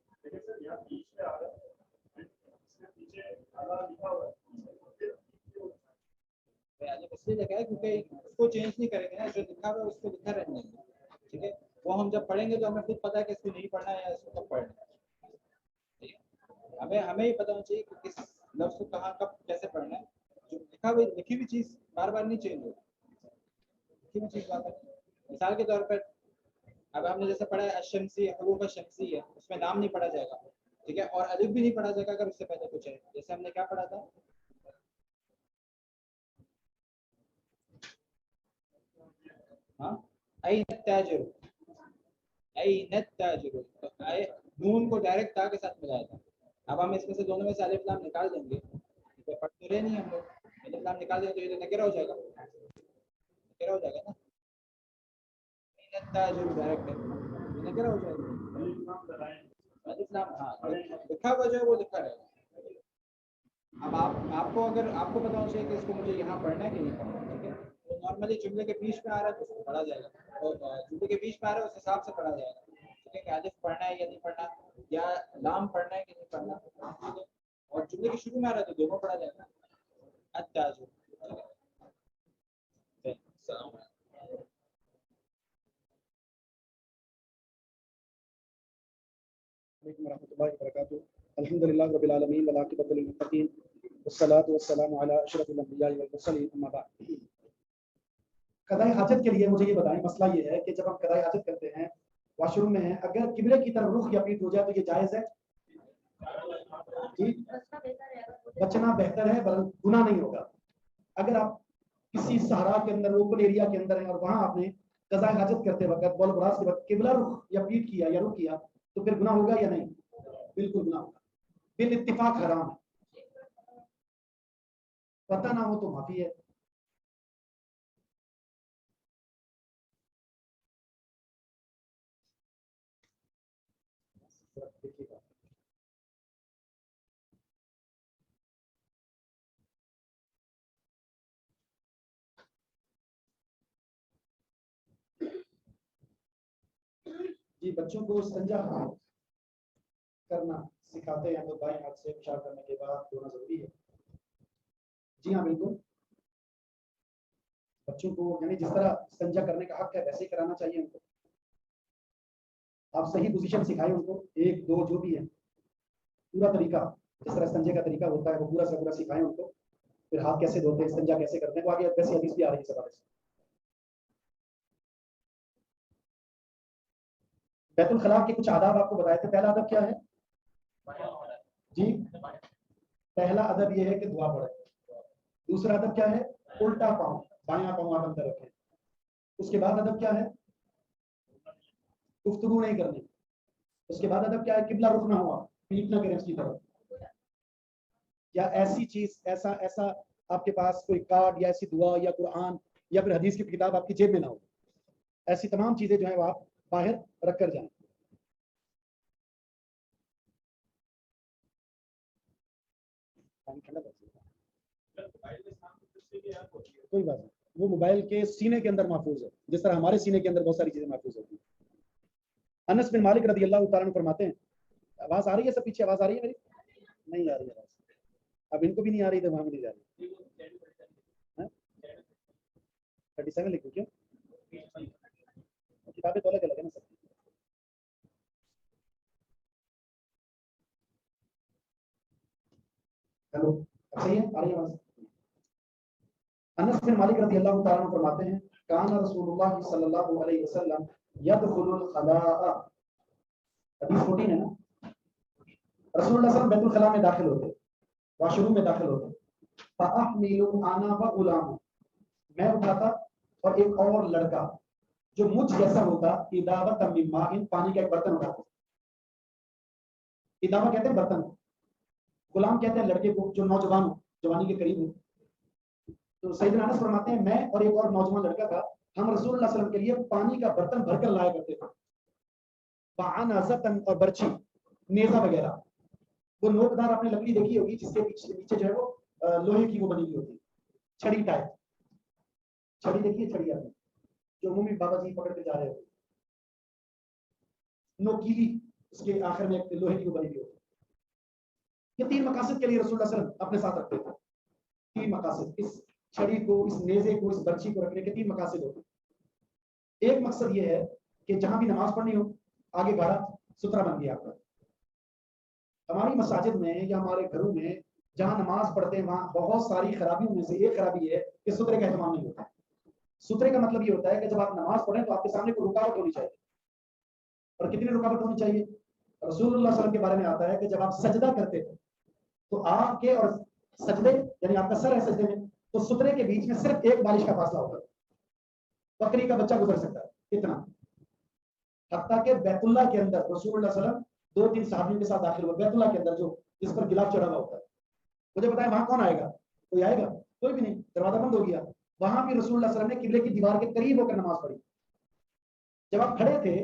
اس لیے لکھا ہے کیونکہ اس کو چینج نہیں کریں گے نا, جو لکھا ہوا ہے اس کو لکھا رہنے دیں گے, ٹھیک ہے. وہ ہم جب پڑھیں گے تو ہمیں خود پتا ہے کہ اس کو نہیں پڑھنا ہے یا اس کو کب پڑھنا ہے. ہمیں ہی پتا ہونا چاہیے کہ کس لفظ کو کہاں کب کیسے پڑھنا ہے. جو لکھا ہوئی لکھی ہوئی چیز بار بار نہیں چینج ہوتی, لکھی ہوئی چیز بار بار. مثال کے طور پر اب ہم نے جیسے پڑھا ہے الشمسی, حروف الشمسی ہے, اس میں نام نہیں پڑھا جائے گا, ٹھیک ہے, اور الف بھی نہیں پڑھا جائے گا اگر اس سے پہلے کچھ ہے. جیسے ہم نے کیا پڑھا تھا, ہاں این التاجر, این التاجر, نون کو ڈائریکٹ تا کے ساتھ ملایا تھا. اب ہم اس میں سے دونوں میں سے الف لام نکال دیں گے, پڑھ تو رہے نہیں ہم لوگ, الف لام نکال دیں گے تو یہ تو نکرہ ہو جائے گا, نکرہ ہو جائے گا نا. این التاجر ڈائریکٹ ہے, نکرہ ہو جائے گا. الف لام ہاں لکھا ہوا جو ہے وہ لکھا رہے گا. اب آپ کو اگر آپ کو پتا ہونا چاہیے کہ اس کو مجھے یہاں پڑھنا ہے کہ نہیں پڑھنا, ٹھیک ہے. تو نارملی جملے کے بیچ میں آ رہا ہے تو اس کو پڑھا جائے گا, اور جملے کے بیچ میں آ رہا ہے اس حساب سے پڑھا جائے گا, ٹھیک ہے, کہ الف پڑھنا ہے یا نہیں پڑھنا, یا لام پڑھنا ہے کہ نہیں پڑھنا, ٹھیک ہے. اور جملے کے شروع میں آ رہا ہے تو دونوں پڑھا جائے گا. التاجر. السلام علیکم. علیکم ورحمۃ اللہ وبرکاتہ. الحمدللہ رب العالمین والعاقبۃ للمتقین والصلاۃ والسلام علی اشرف الانبیاء والمرسلین اما بعد. قضاء حاجت کے لیے مجھے یہ بتائیں, مسئلہ یہ ہے کہ جب ہم قضاء حاجت کرتے ہیں واش روم میں ہیں, اگر قبلے کی طرف رخ یا پیٹ ہو جائے تو یہ جائز ہے؟ جی بچنا بہتر ہے, گناہ نہیں ہوگا. اگر آپ کسی صحرا کے اندر, اوپن ایریا کے اندر ہیں اور وہاں آپ نے قضاء حاجت کرتے وقت بول براز کے وقت قبلہ رخ یا پیٹ کیا یا رخ کیا تو پھر گناہ ہوگا یا نہیں؟ بالکل گناہ ہوگا, بالاتفاق حرام ہے. پتہ نہ ہو تو معافی ہے. جی بچوں کو استنجا کرنا سکھاتے ہیں تو بائیں ہاتھ سے پیشاب کرنے کے بعد دھونا ضروری ہے. جی ہاں بالکل, بچوں کو یعنی جس طرح استنجا کرنے کا حق ہے ویسے ہی کرانا چاہیے ان کو. آپ صحیح پوزیشن سکھائیں ان کو, 1 2 جو بھی ہے پورا طریقہ, جس طرح استنجے کا طریقہ ہوتا ہے وہ پورا سے پورا سکھائیں ان کو. پھر ہاتھ کیسے دھوتے ہیں, استنجا کیسے کرتے ہیں, وہ آگے ویسے حدیث بھی آ رہی ہے سوال سے. بیت الخلاء کے کچھ آداب آپ کو بتائے تھے. پہلا ادب کیا ہے جی؟ پہلا ادب یہ ہے کہ دعا پڑھے. دوسرا ادب کیا ہے؟ الٹا پاؤں, بایاں پاؤں آپ اندر رکھیں. اس کے بعد ادب کیا ہے؟ گفتگو نہیں کرنی. اس کے بعد ادب کیا ہے؟ قبلہ رخ نہ ہوا, پیٹ نہ کریں اس کی طرف. یا ایسی چیز, ایسا آپ کے پاس کوئی کارڈ یا ایسی دعا یا قرآن یا پھر حدیث کی کتاب آپ کی جیب میں نہ ہو. ایسی تمام چیزیں جو ہیں وہ آپ باہر رکھ کر جائیں. کوئی بات نہیں, وہ موبائل کے سینے کے اندر محفوظ ہے, جس طرح ہمارے سینے کے اندر بہت ساری چیزیں محفوظ ہوتی ہیں. انس بن مالک رضی اللہ تعالیٰ عنہ فرماتے ہیں, آواز آ رہی ہے سب پیچھے, آواز آ رہی ہے میری؟ نہیں آ رہی ہے آواز. اب ان کو بھی نہیں آ رہی تو وہاں بھی نہیں جا رہی. 37 لکھو کیوں, کتابیں تو الگ الگ ہے نا سب. ہیلو, صحیح ہے, آ رہی ہے آواز. انس بن مالک رضی اللہ تعالیٰ عنہ فرماتے ہیں, کان رسول اللہ صلی اللہ علیہ وسلم یدخل الخلاء, حدیث 14 ہے نا, رسول اللہ صلی اللہ علیہ وسلم بیت الخلاء میں داخل ہوتے, واش روم میں داخل ہوتے. فاحمل انا وغلام, میں اٹھاتا اور ایک اور لڑکا جو مجھ جیسا ہوتا, اداوت من ماء, پانی کا ایک برتن اٹھاتا. اداوہ کہتے ہیں برتن, غلام کہتے ہیں لڑکے کو جو نوجوان ہو, جوانی کے قریب ہو. تو سیدنا انس فرماتے ہیں میں اور ایک اور نوجوان لڑکا تھا, ہم رسول اللہ صلی اللہ علیہ وسلم کے لیے پانی کا برتن بھر کر لایا کرتے تھے. فعنزتن, اور برچی, نیزہ وغیرہ, وہ نوکدار آپ نے لکڑی دیکھی ہوگی جس کے نیچے جو ہے وہ لوہے کی وہ بنی ہوئی ہوتی, چھڑی ٹائپ. چھڑی دیکھیے, چھڑی آپ نے جو عمومی بابا جی پکڑ کے جا رہے ہوتے, نوکیلی اس کے آخر میں ایک لوہے کی وہ بنی ہوئی ہوتی ہے. یہ 3 مقاصد کے لیے رسول اللہ صلی اللہ علیہ وسلم اپنے ساتھ رکھتے تھے. 3 مقاصد، اس چھڑی کو، اس نیزے کو، اس برچی کو رکھنے کے 3 مقاصد ہوتے ہیں. ایک مقصد یہ ہے کہ جہاں بھی نماز پڑھنی ہو آگے گاڑا ستھرا بن گیا آپ کا. ہماری مساجد میں یا ہمارے گھروں میں جہاں نماز پڑھتے ہیں وہاں بہت ساری خرابیوں میں سے ایک خرابی ہے کہ ستھرے کا اہتمام نہیں ہوتا. ستھرے کا مطلب یہ ہوتا ہے کہ جب آپ نماز پڑھیں تو آپ کے سامنے کوئی رکاوٹ ہونی چاہیے. اور کتنی رکاوٹ ہونی چاہیے؟ رسول اللہ صلی اللہ علیہ وسلم کے بارے میں آتا ہے کہ جب آپ سجدہ کرتے تھے تو آپ کے اور سجدے یعنی آپ کا سر ہے سجدے میں تو سترے کے بیچ میں صرف ایک بالش کا فاصلہ ہوتا ہے. بکری کا بچہ گزر سکتا ہے اتنا. حتیٰ کہ بیت اللہ کے اندر رسول اللہ صلی اللہ علیہ وسلم 2-3 صحابیوں کے ساتھ داخل ہوئے بیت اللہ کے اندر جو جس پر گلاف چڑھا ہوا ہوتا ہے. مجھے بتائیں وہاں کون آئے گا؟ کوئی آئے گا؟ کوئی بھی نہیں. دروازہ بند ہو گیا. وہاں بھی رسول اللہ صلی اللہ علیہ وسلم نے قبلے کی دیوار کے قریب ہو کر نماز پڑھی. جب آپ کھڑے تھے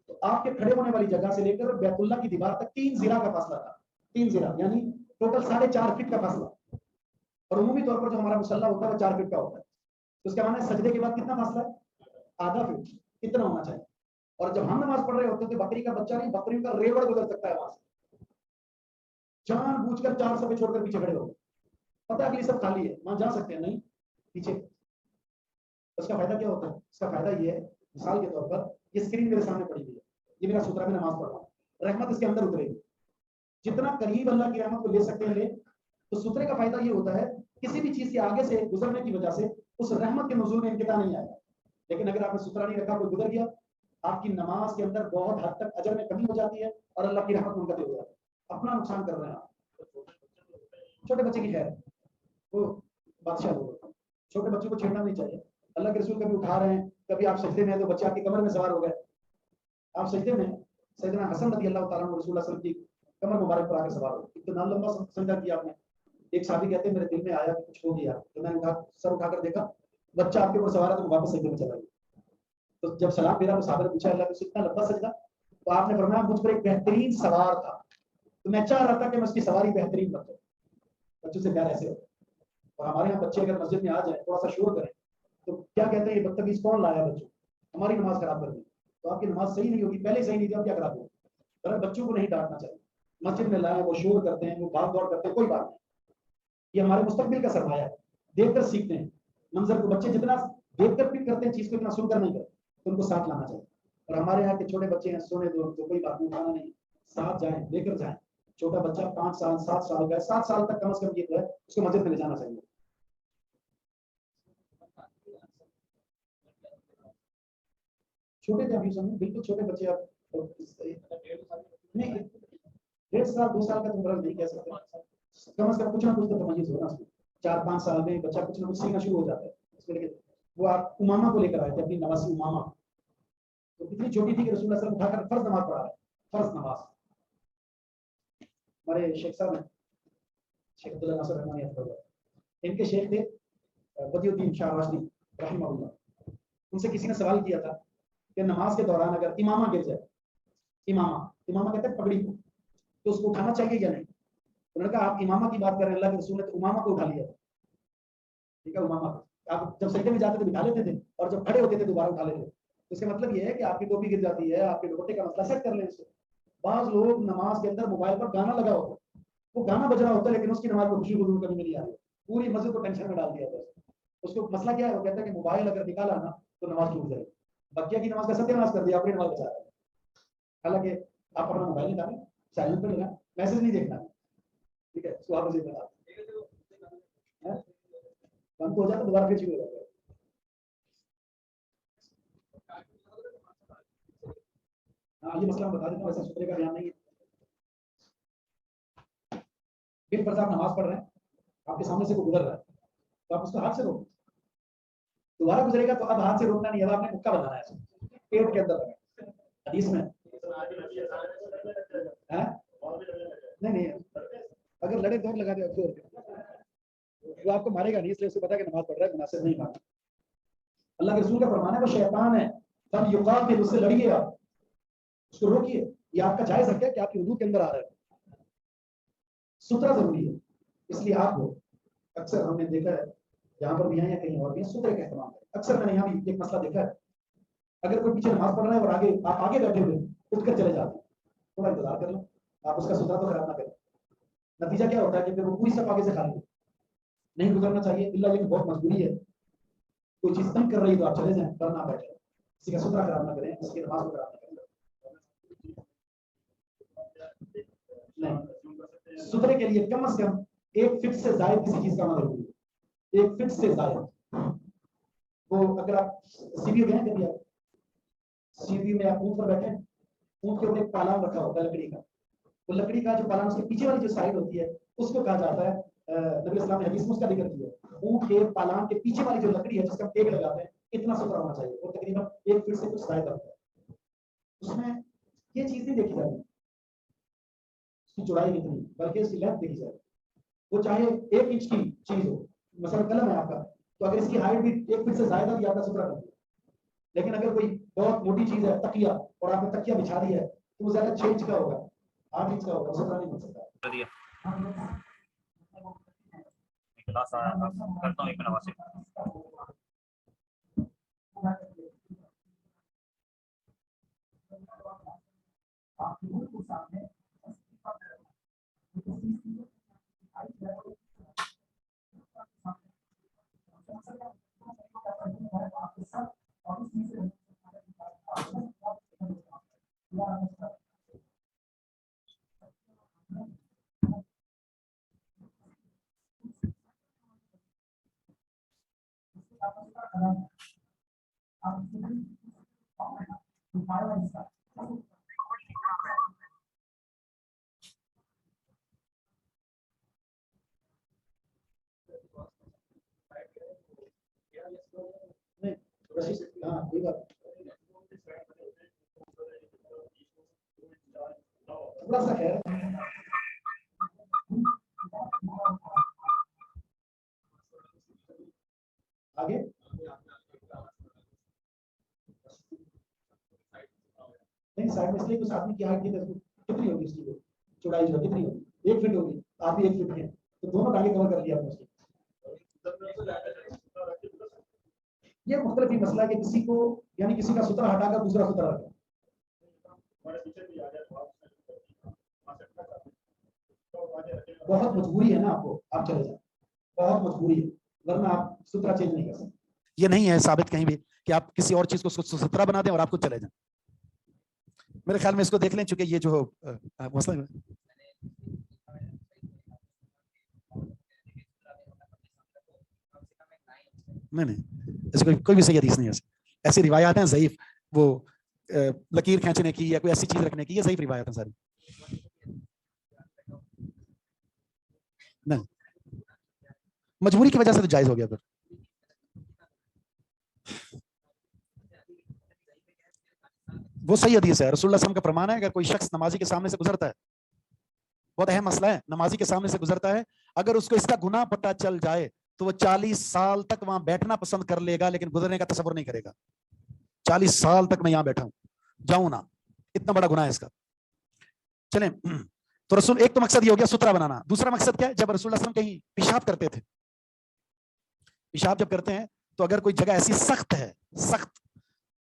تو آپ کے کھڑے ہونے والی جگہ سے لے کر بیت اللہ کی دیوار تک 3 زرا کا فاصلہ تھا. 3 زرا یعنی ٹوٹل 4.5 فٹ کا فاصلہ. اور عمومی طور پر جو ہمارا مصلی ہوتا ہے وہ 4 فٹ کا ہوتا ہے. تو اس کا معنی ہے سجدے کے بعد کتنا فاصلہ ہے؟ آدھا فٹ. اتنا ہونا چاہیے. اور جب ہم نماز پڑھ رہے ہوتے ہیں تو بکری کا بچہ نہیں بکریوں کا ریوڑ گزر سکتا ہے وہاں سے. جان بوجھ کر 4 صفحے چھوڑ کر پیچھے کھڑے ہو. پتہ ہے اگلی سب خالی ہے وہاں جا سکتے ہیں نہیں پیچھے. اس کا فائدہ کیا ہوتا ہے؟ اس کا فائدہ یہ ہے مثال کے طور پر یہ اسکرین میرے سامنے پڑی ہوئی ہے. یہ میرا سترا میں نماز پڑھ رہا ہوں. رحمت اس کے اندر اترے گی. جتنا قریب اللہ کی رحمت کو لے سکتے ہیں لے. تو سترے کا فائدہ یہ ہوتا ہے کسی بھی چیز کے آگے سے گزرنے کی وجہ سے اس رحمت کے نزول میں انقطاع نہیں آئے گا. لیکن اگر آپ نے سترا نہیں رکھا کوئی گزر گیا آپ کی نماز کے اندر بہت حد تک اجر میں کمی ہو جاتی ہے اور اللہ کی رحمت منقطع ہو جاتی ہے. اپنا نقصان کر رہے ہیں آپ. چھوٹے بچے کی خیر وہ بادشاہ لوگ. چھوٹے بچوں کو چھیڑنا نہیں چاہیے. اللہ کے رسول کبھی اٹھا رہے ہیں کبھی آپ سجدے میں ہیں تو بچے آپ کی کمر میں سوار ہو گئے. آپ سجدے میں سیدنا حسن رضی اللہ تعالیٰ عنہ رسول اللہ صلی اللہ علیہ وسلم کی کمر مبارک پر آ کے سوار ہو. اتنا لمبا سجدہ کیا آپ نے. ایک صحابی کہتے ہیں میرے دل میں آیا کہ کچھ ہو گیا تو میں نے سر اٹھا کر دیکھا بچہ آپ کے اوپر سوار ہے تو واپس سجدے میں چلا گیا. تو جب سلام پھیرا تو صحابہ نے پوچھا اللہ کے اتنا لمبا سجدہ؟ تو آپ نے فرمایا مجھ پر ایک بہترین سوار تھا تو میں چاہ رہا تھا کہ میں اس کی سواری بہترین بن جاؤں. بچوں سے پیار ایسے ہوتا ہے. اور ہمارے یہاں بچے اگر مسجد میں آ جائیں تھوڑا سا شور کریں تو کیا کہتے ہیں یہ بدتمیز کون لایا بچوں ہماری نماز خراب کر دی. تو آپ کی نماز صحیح نہیں ہوگی. پہلے صحیح نہیں تھی اب کیا خراب ہوگی. بچوں کو نہیں ڈانٹنا چاہیے. مسجد میں لائیں وہ شور کرتے ہیں وہ بھاگ دوڑ کرتے ہیں کوئی بات نہیں. یہ ہمارے مستقبل کا سرمایہ ہے. دیکھ کر سیکھتے ہیں منظر کو. بچے جتنا دیکھ کر فکر کرتے ہیں چیز کو اتنا سن کر نہیں کرتے. تو ان کو ساتھ لانا چاہیے. اور ہمارے یہاں کے چھوٹے بچے ہیں سونے دو تو کوئی بات نہیں اٹھانا نہیں. ساتھ جائیں لے کر جائیں. چھوٹا بچہ 5 سال 7 سال کا ہے 7 سال تک کم از کم یہ ہے اس کو مسجد میں لے جانا چاہیے. چھوٹے تھے ابھی سمجھ بالکل چھوٹے بچے آپ نہیں 1.5 سال 2 سال کا تو مرض نہیں کہہ سکتے. کم از کم کچھ نہ کچھ تو تمیز ہونا اس میں. 4-5 سال میں بچہ کچھ نہ کچھ سیکھنا شروع ہو جاتا ہے. اس میں وہ آپ امامہ کو لے کر آئے تھے اپنی نواسی امامہ. تو اتنی چھوٹی تھی کہ رسول اللہ صلی اللہ علیہ وسلم اٹھا کر فرض نماز پڑھا رہے ہیں. فرض نماز. ہمارے شیخ صاحب ہیں شیخ عبداللہ ناصر رحمانی حفظہ ان کے شیخ تھے بدی الدین شاہ راشدی رحمہ اللہ. ان سے کسی نے سوال کیا تھا کہ نماز کے دوران اگر امامہ گر جائے امامہ کہتے ہیں پگڑی کو تو اس کو اٹھانا چاہیے یا نہیں. انہوں نے کہا آپ امامہ کی بات کر رہے ہیں. اللہ کے رسول نے تو امامہ کو اٹھا لیا. ٹھیک ہے امامہ کو آپ جب سجدے میں جاتے تو بٹھا لیتے تھے اور جب کھڑے ہوتے تھے دوبارہ اٹھا لیتے. اس کا مطلب یہ ہے کہ آپ کی ٹوپی گر جاتی ہے آپ کے دوپٹے کا مسئلہ سیٹ کر لیں اس کو. بعض لوگ نماز کے اندر موبائل پر گانا لگا ہوتا ہے وہ گانا بج رہا ہوتا ہے لیکن اس کی نماز کو خوشی گزور کرنے میں نہیں آ رہی. پوری مسجد کو ٹینشن میں ڈال دیا تھا. اس کو مسئلہ کیا ہے وہ کہتا ہے کہ موبائل اگر نکالا نا تو نماز ٹوٹ جائے گی. بقیہ کی نماز کا ستیہ ناش کر دیا اپنی نماز بچا رہا ہے. حالانکہ آپ اپنا موبائل نکالیں سائلنٹ پہ لگائیں میسج نہیں دیکھنا. ٹھیک ہے اس کو آپ بند ہو جاتا دوبارہ پھر شروع ہو جاتا ہے. ہاں یہ مسئلہ بتا دیتا ہوں ایسا سترے کا دھیان نہیں ہے. بن فرض آپ نماز پڑھ رہے ہیں آپ کے سامنے سے کوئی گزر رہا ہے تو آپ اس کو ہاتھ سے روکیں. دوبارہ گزرے گا تو اب ہاتھ سے روکنا نہیں ہے اب آپ نے مکہ بنانا ہے پیٹ کے اندر رکھیں. حدیث میں نہیں اگر لڑے دور لگا دے وہ آپ کو مارے گا نہیں اس لیے اسے پتا کہ نماز پڑھ رہا ہے مناسب نہیں مارنا. اللہ کے رسول کا فرمان ہے وہ شیطان ہے تب یقاتل اس سے لڑیے آپ اس کو روکیے. یہ آپ کا جائز حق ہے کہ آپ کی وضو کے اندر آ رہا ہے. سترا ضروری ہے اس لیے آپ کو اکثر ہم نے دیکھا ہے جہاں پر بھی ہیں یا کہیں اور بھی سترے کا اہتمام ہے. اکثر میں نے یہاں بھی ایک مسئلہ دیکھا ہے اگر کوئی پیچھے نماز پڑھ رہا ہے اور آگے آپ آگے بیٹھے ہوئے اٹھ کر چلے جاتے ہیں تھوڑا انتظار کر لو, آپ اس کا سترا تو خراب نہ کریں. نتیجہ کیا ہوتا ہے کہ پھر وہ کوئی سب آگے سے خالی نہیں گزرنا چاہیے, اللہ لیکن بہت مجبوری ہے, کوئی چیز تنگ کر رہی ہے تو آپ چلے جائیں, ورنہ بیٹھے, کسی کا سترا خراب نہ کریں, کسی کی نماز کو خراب نہ کریں. نہیں, سترے کے لیے کم از کم 1 فٹ سے زائد کسی چیز کا ہونا ضروری ہے, 1 فٹ سے زائد. وہ اگر آپ سی وی گئے کبھی, آپ سی وی میں آپ اونٹ پر بیٹھے, اونٹ کے اوپر ایک پالان رکھا ہوتا ہے لکڑی کا, وہ لکڑی کا جو پالان اس کے پیچھے والی جو سائڈ ہوتی ہے اس کو کہا جاتا ہے, نبی اسلام نے حدیث میں اس کا ذکر کیا, اونٹ کے پالان کے پیچھے والی جو لکڑی ہے جس کا ٹیک لگاتے ہیں, اتنا سترا ہونا چاہیے, اور تقریباً 1 فٹ سے کچھ زائد ہوتا ہے. اس میں یہ چیز نہیں دیکھی جاتی اس کی چوڑائی کتنی, بلکہ اس کی لینتھ دیکھی جائے. وہ چاہے 1 انچ کی چیز ہو, مثلا قلم ہے آپ کا, تو اگر اس کی ہائٹ بھی 1 فٹ سے زائد ہے تو آپ کا سترا کر دیا. لیکن اگر کوئی بہت موٹی چیز ہے, تکیا, اور آپ نے تکیا بچھا دی ہے, تو وہ زیادہ 6 انچ کا ہوگا, 8 انچ کا ہوگا, سترا نہیں بن سکتا. کرتا ہوں 1 منٹ واسطے. ہاں کوئی بات, تھوڑا سا ہے آگے. نہیں سائڈ میں اس لیے, اس آدمی کی ہائٹ کتنی ہوگی, اس کی چوڑائی جو کتنی ہوگی, 1 فٹ ہوگی, آپ بھی 1 فٹ ہیں, تو دونوں ٹانگیں کور کر لیا آپ نے اس کی. یہ مختلف ہی مسئلہ ہے کہ کسی کو, یعنی کسی کا سترا ہٹا کر دوسرا سترا رکھا. بہت مجبوری ہے نا آپ کو, آپ چلے جائیں, بہت مجبوری ہے, ورنہ آپ سترا چینج نہیں کر سکتے. یہ نہیں ہے ثابت کہیں بھی کہ آپ کسی اور چیز کو سترا بنا دیں اور آپ خود چلے جائیں. میرے خیال میں اس کو دیکھ لیں, چونکہ یہ جو مسئلہ نہیں, ایسے کوئی بھی صحیح حدیث نہیں ہے. ایسی روایات ہیں ضعیف, وہ لکیر کھینچنے کی یا کوئی ایسی چیز رکھنے کی, یہ ضعیف روایات ہیں ساری. نہیں, مجبوری کی وجہ سے تو جائز ہو گیا. پھر وہ صحیح حدیث ہے, رسول اللہ صلی اللہ علیہ وسلم کا فرمان ہے, اگر کوئی شخص نمازی کے سامنے سے گزرتا ہے, بہت اہم مسئلہ ہے, نمازی کے سامنے سے گزرتا ہے, اگر اس کو اس کا گناہ پتہ چل جائے تو وہ 40 سال تک وہاں بیٹھنا پسند کر لے گا, لیکن گزرنے کا تصور نہیں کرے گا. 40 سال تک میں یہاں بیٹھا ہوں, جاؤں نہ, اتنا بڑا گناہ ہے اس کا. چلیں, تو رسول, ایک تو مقصد یہ ہو گیا سترا بنانا. دوسرا مقصد کیا ہے, جب رسول اللہ صلی اللہ علیہ وسلم کہیں پیشاب کرتے تھے, پیشاب جب کرتے ہیں تو اگر کوئی جگہ ایسی سخت ہے, سخت,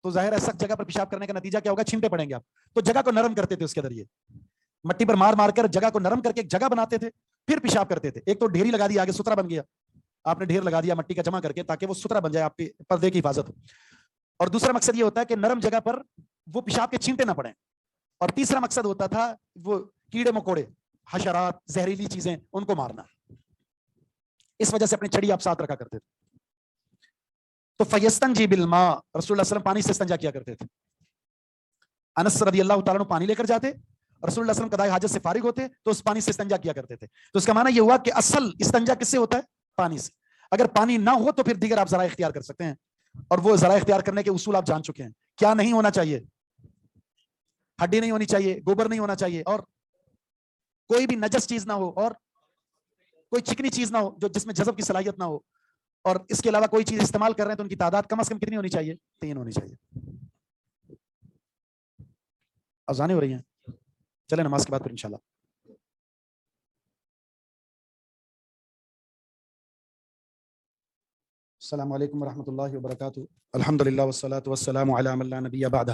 تو ظاہر ہے سخت جگہ پر پیشاب کرنے کا نتیجہ کیا ہوگا, چھینٹے پڑیں گے آپ, تو جگہ کو نرم کرتے تھے اس کے ذریعے, مٹی پر مار مار کر جگہ کو نرم کر کے ایک جگہ بناتے تھے, پھر پیشاب کرتے تھے. ایک تو ڈھیری لگا دی, آگے سترا بن گیا, آپ نے ڈھیر لگا دیا مٹی کا جمع کر کے تاکہ وہ سترا بن جائے, آپ کے پردے کی حفاظت ہو. اور دوسرا مقصد یہ ہوتا ہے کہ نرم جگہ پر وہ پیشاب کے چھینٹے نہ پڑیں. اور تیسرا مقصد ہوتا تھا وہ کیڑے مکوڑے, حشرات, زہریلی چیزیں, ان کو مارنا. اس وجہ سے اپنی چھڑی آپ ساتھ رکھا کرتے تھے. تو فیستنجی بالماء, رسول اللہ صلی اللہ علیہ وسلم پانی سے استنجا کیا کرتے تھے. انس رضی اللہ تعالیٰ عنہ پانی لے کر جاتے, رسول اللہ صلی اللہ علیہ وسلم قضاء حاجت سے فارغ ہوتے تو اس پانی سے استنجا کیا کرتے تھے. تو اس کا معنی یہ ہوا کہ اصل استنجا کس سے ہوتا ہے, پانی سے. اگر پانی نہ ہو تو پھر دیگر آپ ذرائع اختیار کر سکتے ہیں, اور وہ ذرائع اختیار کرنے کے اصول آپ جان چکے ہیں. کیا نہیں ہونا چاہیے, ہڈی نہیں ہونی چاہیے, گوبر نہیں ہونا چاہیے, اور کوئی بھی نجس چیز نہ ہو, اور کوئی چکنی چیز نہ ہو جو جس میں جذب کی صلاحیت نہ ہو, اور اس کے علاوہ کوئی چیز استعمال کر رہے ہیں تو ان کی تعداد کم از کم کتنی ہونی چاہیے, 3 ہونی چاہیے. اذانیں ہو رہی ہیں, چلیں نماز کے بعد پھر انشاءاللہ. السلام علیکم ورحمۃ اللہ وبرکاتہ. الحمدللہ والصلاۃ والسلام علی من لا نبی بعدہ.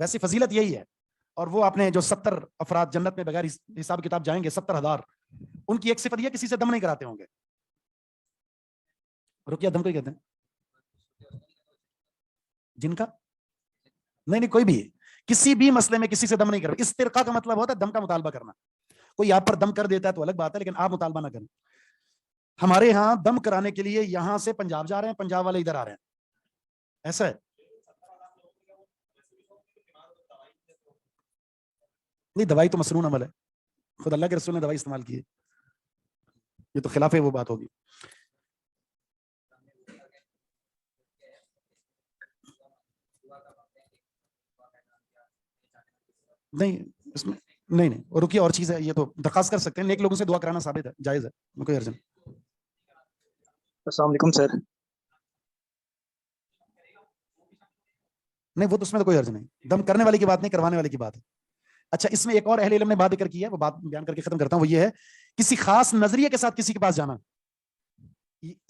ویسے فضیلت یہی ہے. اور وہ آپ نے جو 70 افراد جنت میں بغیر حساب کتاب جائیں گے 70,000, ان کی ایک صفت یہ کسی سے دم نہیں کراتے ہوں گے. رقیہ دم کو ہی کہتے ہیں جن کا نہیں کوئی بھی کسی بھی مسئلے میں کسی سے دم نہیں کر. استرقاء کا مطلب ہوتا ہے دم کا مطالبہ کرنا. کوئی آپ پر دم کر دیتا ہے تو الگ بات ہے, لیکن آپ مطالبہ نہ کریں. ہمارے یہاں دم کرانے کے لیے یہاں سے پنجاب جا رہے ہیں, پنجاب والے ادھر آ رہے ہیں, ایسا ہے. نہیں, دوائی تو مسنون عمل ہے, خود اللہ کے رسول نے دوائی استعمال کی ہے, یہ تو خلاف وہ بات ہوگی. نہیں اس میں نہیں اور رکیے, اور چیز ہے, یہ تو درخواست کر سکتے ہیں, نیک لوگوں سے دعا کرانا ثابت ہے, جائز ہے, کوئی حرج نہیں. السلام علیکم سر. نہیں وہ تو اس میں تو کوئی حرج نہیں, دم کرنے والے کی بات نہیں, کروانے والے کی بات ہے. اچھا, اس میں ایک اور اہل علم نے بات ذکر کی ہے, وہ بات بیان کر کے ختم کرتا ہوں. وہ یہ ہے کسی خاص نظریے کے ساتھ کسی کے پاس جانا,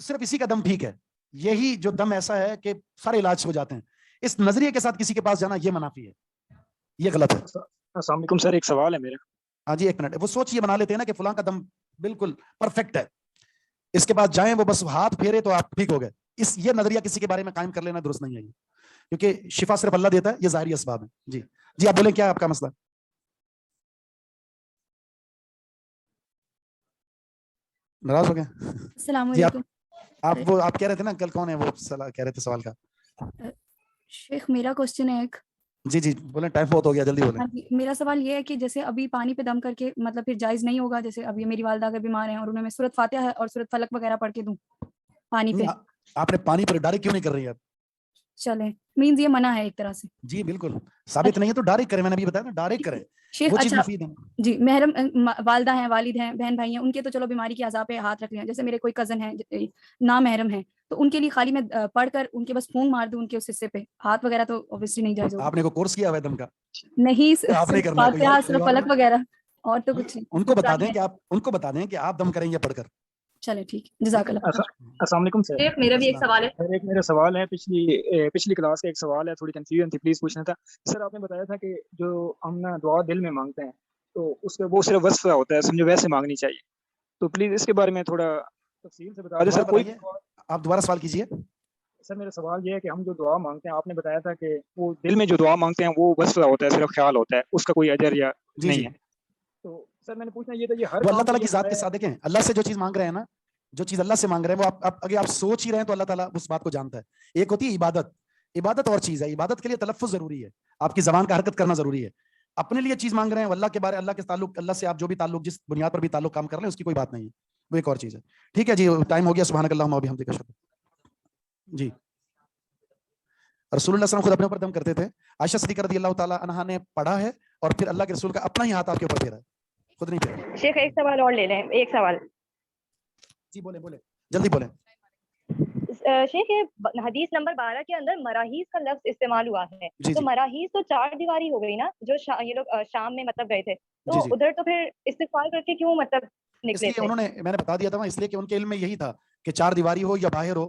صرف اسی کا دم ٹھیک ہے, یہی جو دم ایسا ہے کہ سارے علاج ہو جاتے ہیں, اس نظریے کے ساتھ کسی کے پاس جانا یہ منافی ہے, یہ غلط ہے. السلام علیکم سر, ایک سوال ہے میرا. ہاں جی, ایک منٹ. وہ سوچ یہ بنا لیتے ہیں نا کہ فلاں کا دم بالکل پرفیکٹ ہے, اس کے بعد جائیں وہ بس ہاتھ پھیرے تو آپ ٹھیک ہو گئے. یہ نظریہ کسی کے بارے میں قائم کر لینا درست نہیں ہے, کیونکہ شفا صرف اللہ دیتا ہے, یہ ظاہری اسباب ہیں. جی آپ بولیں, کیا ہے آپ کا مسئلہ؟ ناراض ہو گئے؟ السلام جی علیکم. آپ کہہ رہے تھے نا کل, کون ہے وہ کہہ رہے تھے سوال کا؟ شیخ میرا کوشچن ہے ایک. جی بولیں, ٹائم بہت ہو گیا, جلدی بولیں. میرا سوال یہ ہے کہ جیسے ابھی پانی پہ دم کر کے مطلب پھر جائز نہیں ہوگا, جیسے ابھی میری والدہ اگر بیمار ہیں اور انہیں میں سورۃ فاتحہ اور سورۃ فلق وغیرہ پڑھ کے دوں پانی پہ, آپ نے پانی پر ڈائریکٹ کیوں نہیں کر رہی ہے؟ چلے مینز یہ منع ہے ایک طرح سے. جی بالکل ثابت نہیں ہے تو ڈائریکٹ کریں, میں نے ابھی بتایا نا, ڈائریکٹ کریں, شیخ وہ چیز اچھا مفید ہے. جی, محرم والدہ ہیں, والد ہیں, بہن بھائی ہیں, ان کے تو چلو بیماری کی عذاب پہ ہاتھ رکھ لیں. جیسے میرے کوئی کزن ہے نا محرم ہے, تو ان کے لیے خالی میں پڑھ کر ان کے بس پھونک مار دوں ان کے اس حصے پہ, ہاتھ وغیرہ تو اوبویسلی نہیں جائز ہوگا. آپ نے کوئی کورس کیا ہوا ہے دم کا؟ نہیں, آپ نہیں کرنا, کوئی فاتحہ اور صرف فلق وغیرہ, اور تو کچھ نہیں. ان کو بتا دیں کہ آپ دم کریں گے پڑھ کر. چلے ٹھیک, جزاک اللہ. السلام علیکم سر. میرا بھی ایک سوال ہے. سر ایک میرا سوال ہے, پچھلی کلاس کا ایک سوال ہے, تھوڑی کنفیوژن تھی, پلیز پوچھنا تھا. سر آپ نے بتایا تھا کہ جو ہم نا دعا دل میں مانگتے ہیں تو اس کا وہ صرف وصف ہوتا ہے, سمجھو ویسے مانگنی چاہیے, تو پلیز اس کے بارے میں تھوڑا تفصیل سے بتا دیں سر. کوئی آپ دوبارہ سوال کیجیے. سر میرا سوال یہ ہے کہ ہم جو دعا مانگتے ہیں, آپ نے بتایا تھا کہ وہ دل میں جو دعا مانگتے ہیں وہ وصف ہوتا ہے, صرف خیال ہوتا ہے, اس کا کوئی اجر یا نہیں ہے. تو سر میں نے پوچھنا یہ تھا, یہ ہر اللہ تعالیٰ کی ذات کے صادق ہیں. اللہ سے جو چیز مانگ رہے ہیں نا, جو چیز اللہ سے مانگ رہے ہیں وہ اگر آپ سوچ ہی رہے ہیں تو اللہ تعالیٰ اس بات کو جانتا ہے. ایک ہوتی ہے عبادت اور چیز ہے. عبادت کے لیے تلفظ ضروری ہے, آپ کی زبان کا حرکت کرنا ضروری ہے. اپنے لیے چیز مانگ رہے ہیں, اللہ کے بارے, اللہ کے تعلق, اللہ سے آپ جو بھی تعلق جس بنیاد پر بھی تعلق کام کر رہے ہیں اس کی کوئی بات نہیں ہے, وہ ایک اور چیز ہے. ٹھیک ہے جی, ٹائم ہو گیا. سبحانک اللہم و بحمدک اشہد. جی رسول اللہ صلی اللہ علیہ وسلم خود اپنے اوپر دم کرتے تھے. عائشہ صدیقہ رضی اللہ تعالیٰ عنہا نے پڑھا ہے اور پھر اللہ کے رسول کا اپنا ہی ہاتھ آپ کے اوپر پھیرا ہے, خود نہیں پھیرا. شیخ ایک سوال اور لے لیں, ایک سوال. جی بولیں جلدی بولیں. شیخ یہ حدیث نمبر 12 کے اندر مراحیز کا لفظ استعمال ہوا ہے, جی تو مراحیز تو 4 دیواری ہو گئی نا, جو یہ لوگ شام میں مطلب گئے تھے, تو ادھر تو پھر استغفار کر کے کیوں مطلب اس لیے انہوں نے, میں نے بتا دیا تھا, اس لیے کہ ان کے علم میں یہی تھا کہ 4 دیواری ہو یا باہر ہو,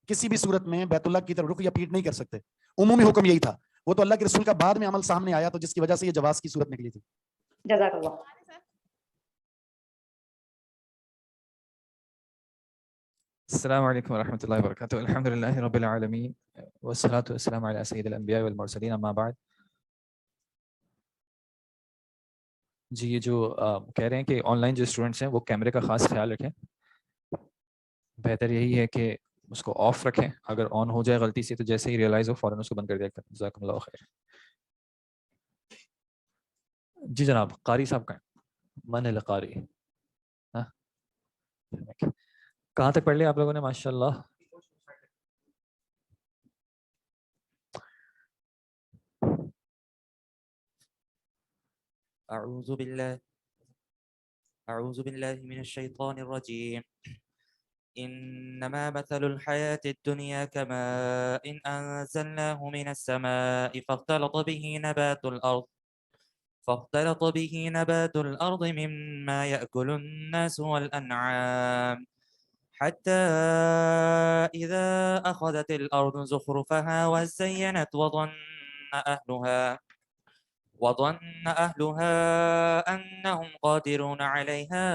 کسی بھی صورت میں بیت اللہ کی طرف رخ یا پیٹ نہیں کر سکتے. عمومی حکم یہی تھا. وہ تو اللہ کے رسول کا بعد میں عمل سامنے آیا تو جس کی وجہ سے یہ جواز کی صورت نکلی تھی. جزاک اللہ. السلام علیکم ورحمۃ اللہ وبرکاتہ. الحمد للہ رب العالمین والصلاۃ والسلام علی سید الانبیاء والمرسلین, اما بعد. جی یہ جو کہہ رہے ہیں کہ آن لائن جو اسٹوڈنٹس ہیں وہ کیمرے کا خاص خیال رکھیں. بہتر یہی ہے کہ اس کو آف رکھیں, اگر آن ہو جائے غلطی سے تو جیسے ہی ریئلائز ہو فوراً اس کو بند کر دیا کریں. جزاکم اللہ خیر. جی جناب, قاری صاحب کا من القاری, کہاں تک پڑھ لیا آپ لوگوں نے؟ ماشاء اللہ. أعوذ بالله من الشيطان الرجيم. إنما مثل الحياة الدنيا كماء إن أنزلناه من السماء فاختلط به نبات الأرض مما يأكل الناس والأنعام حتى إذا أخذت الأرض زخرفها وزينت وظن أهلها وظن أهلها أنهم قادرون عليها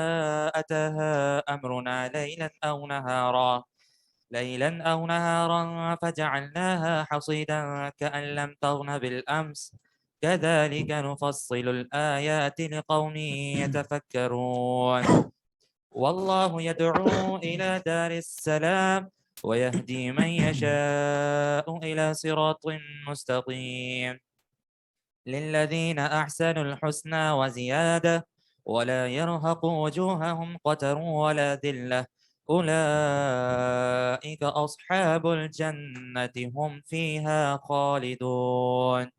أتاها أمرنا ليلا أو نهارا فجعلناها حصيدا كأن لم تغن بالأمس كذلك نفصل الآيات لقوم يتفكرون والله يدعو إلى دار السلام ويهدي من يشاء إلى صراط مستقيم للذين أحسنوا الحسنى وزيادة ولا يرهق وجوههم قتر ولا ذلة أولئك أصحاب الجنة هم فيها خالدون.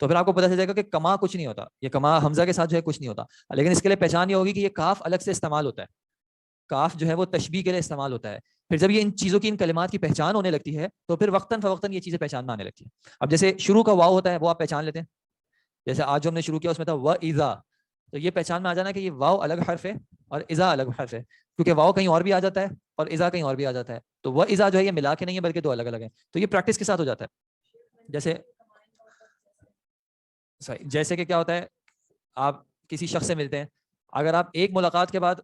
تو پھر آپ کو پتہ چل جائے گا کہ کما کچھ نہیں ہوتا، یہ کما حمزہ کے ساتھ جو ہے کچھ نہیں ہوتا، لیکن اس کے لیے پہچان یہ ہوگی کہ یہ کاف الگ سے استعمال ہوتا ہے، کاف جو ہے وہ تشبیہ کے لیے استعمال ہوتا ہے. پھر جب یہ ان چیزوں کی ان کلمات کی پہچان ہونے لگتی ہے تو پھر وقتاً فوقتاً یہ چیزیں پہچان میں آنے لگتی ہیں. اب جیسے شروع کا واو ہوتا ہے وہ آپ پہچان لیتے ہیں، جیسے آج جو ہم نے شروع کیا اس میں تھا وَإِذَا، تو یہ پہچان میں آ جانا کہ یہ واو الگ حرف ہے اور اذا الگ حرف ہے، کیونکہ واو کہیں اور بھی آ جاتا ہے اور اذا کہیں اور بھی آ جاتا ہے. تو وَإِذَا جو ہے یہ ملا کے نہیں ہے بلکہ دو الگ الگ ہیں. تو یہ پریکٹس کے ساتھ ہو جاتا ہے. جیسے کہ کیا ہوتا ہے، آپ کسی شخص سے ملتے ہیں، اگر آپ ایک ملاقات کے بعد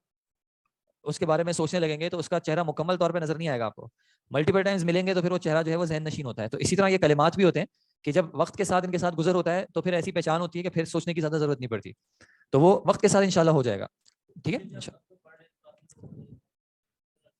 اس کے بارے میں سوچنے لگیں گے تو اس کا چہرہ مکمل طور پہ نظر نہیں آئے گا آپ کو. ملٹیپل ٹائمز ملیں گے تو پھر وہ چہرہ جو ہے وہ ذہن نشین ہوتا ہے. تو اسی طرح یہ کلمات بھی ہوتے ہیں کہ جب وقت کے ساتھ ان کے ساتھ گزر ہوتا ہے تو پھر ایسی پہچان ہوتی ہے کہ پھر سوچنے کی زیادہ ضرورت نہیں پڑتی. تو وہ وقت کے ساتھ انشاءاللہ ہو جائے گا. ٹھیک ہے،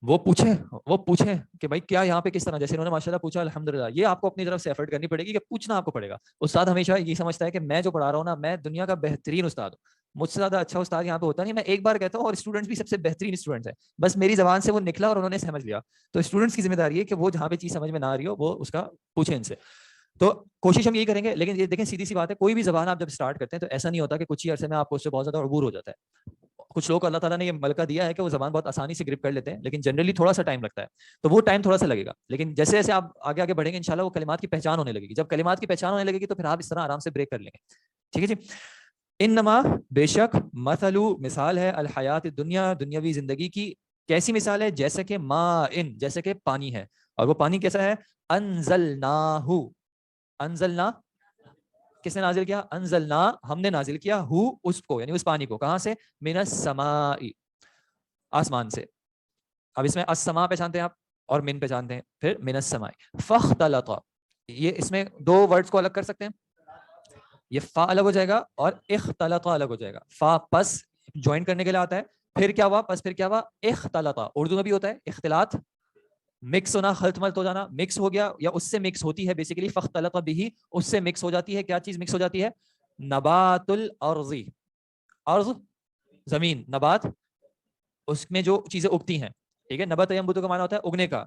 وہ پوچھیں کہ بھائی کیا یہاں پہ کس طرح، جیسے انہوں نے ماشاءاللہ پوچھا الحمدللہ. یہ آپ کو اپنی طرف سے ایفرٹ کرنی پڑے گی کہ پوچھنا آپ کو پڑے گا. استاد ہمیشہ یہ سمجھتا ہے کہ میں جو پڑھا رہا ہوں نا، میں دنیا کا بہترین استاد ہوں، مجھ سے زیادہ اچھا استاد یہاں پہ ہوتا نہیں. میں ایک بار کہتا ہوں اور اسٹوڈنٹس بھی سب سے بہترین اسٹوڈنٹس ہیں، بس میری زبان سے وہ نکلا اور انہوں نے سمجھ لیا. تو اسٹوڈنٹس کی ذمہ داری ہے کہ وہ جہاں پہ چیز سمجھ میں نہ آ رہی ہو وہ اس کا پوچھیں ان سے. تو کوشش ہم یہی کریں گے. لیکن یہ دیکھیں سیدھی سی بات ہے، کوئی بھی زبان آپ جب اسٹارٹ کرتے ہیں تو ایسا نہیں ہوتا کہ کچھ ہی عرصے میں آپ کو اس سے بہت زیادہ عبور ہو جاتا ہے. کچھ لوگ کو اللہ تعالیٰ نے یہ ملکہ دیا ہے کہ وہ زبان بہت آسانی سے گرپ کر لیتے ہیں، لیکن جنرلی تھوڑا سا ٹائم لگتا ہے. تو وہ ٹائم تھوڑا سا لگے گا، لیکن جیسے جیسے آپ آگے آگے بڑھیں گے انشاءاللہ وہ کلمات کی پہچان ہونے لگے گی. جب کلمات کی پہچان ہونے لگے گی تو پھر آپ اس طرح آرام سے بریک کر لیں گے. ٹھیک ہے جی. انما بے شک، مثلو مثال ہے، الحیات دنیا دنیاوی زندگی کی. کیسی مثال ہے؟ جیسے کہ ماء، جیسے کہ پانی ہے. اور وہ پانی کیسا ہے؟ انزلناہ، انزلنا کس نے نازل کیا؟ انزلنا، ہم نے نازل کیا، ہو اس کو، یعنی اس پانی کو. کہاں سے؟ من السماء، آسمان سے. اب اس میں السماء پہچانتے ہیں آپ اور من پہچانتے ہیں، پھر من السماء. فاختلط، یہ اس میں دو ورڈز کو الگ کر سکتے ہیں. یہ فا الگ ہو جائے گا اور اختلط الگ ہو جائے گا. فا پس جوائن کرنے کے لیے آتا ہے، پھر کیا ہوا؟ پس پھر کیا ہوا؟ اختلط. اردو میں بھی ہوتا ہے اختلاط، مکس ہونا، خلط ملط ہو جانا. مکس ہو گیا یا اس سے مکس ہوتی ہے بیسیکلی. فاختلط بہ، اس سے مکس ہو جاتی ہے. کیا چیز مکس ہو جاتی ہے؟ نبات الارض، ارض زمین، نبات اس میں جو چیزیں اگتی ہیں. ٹھیک ہے، نبات ینبت کا معنی ہوتا ہے اگنے کا،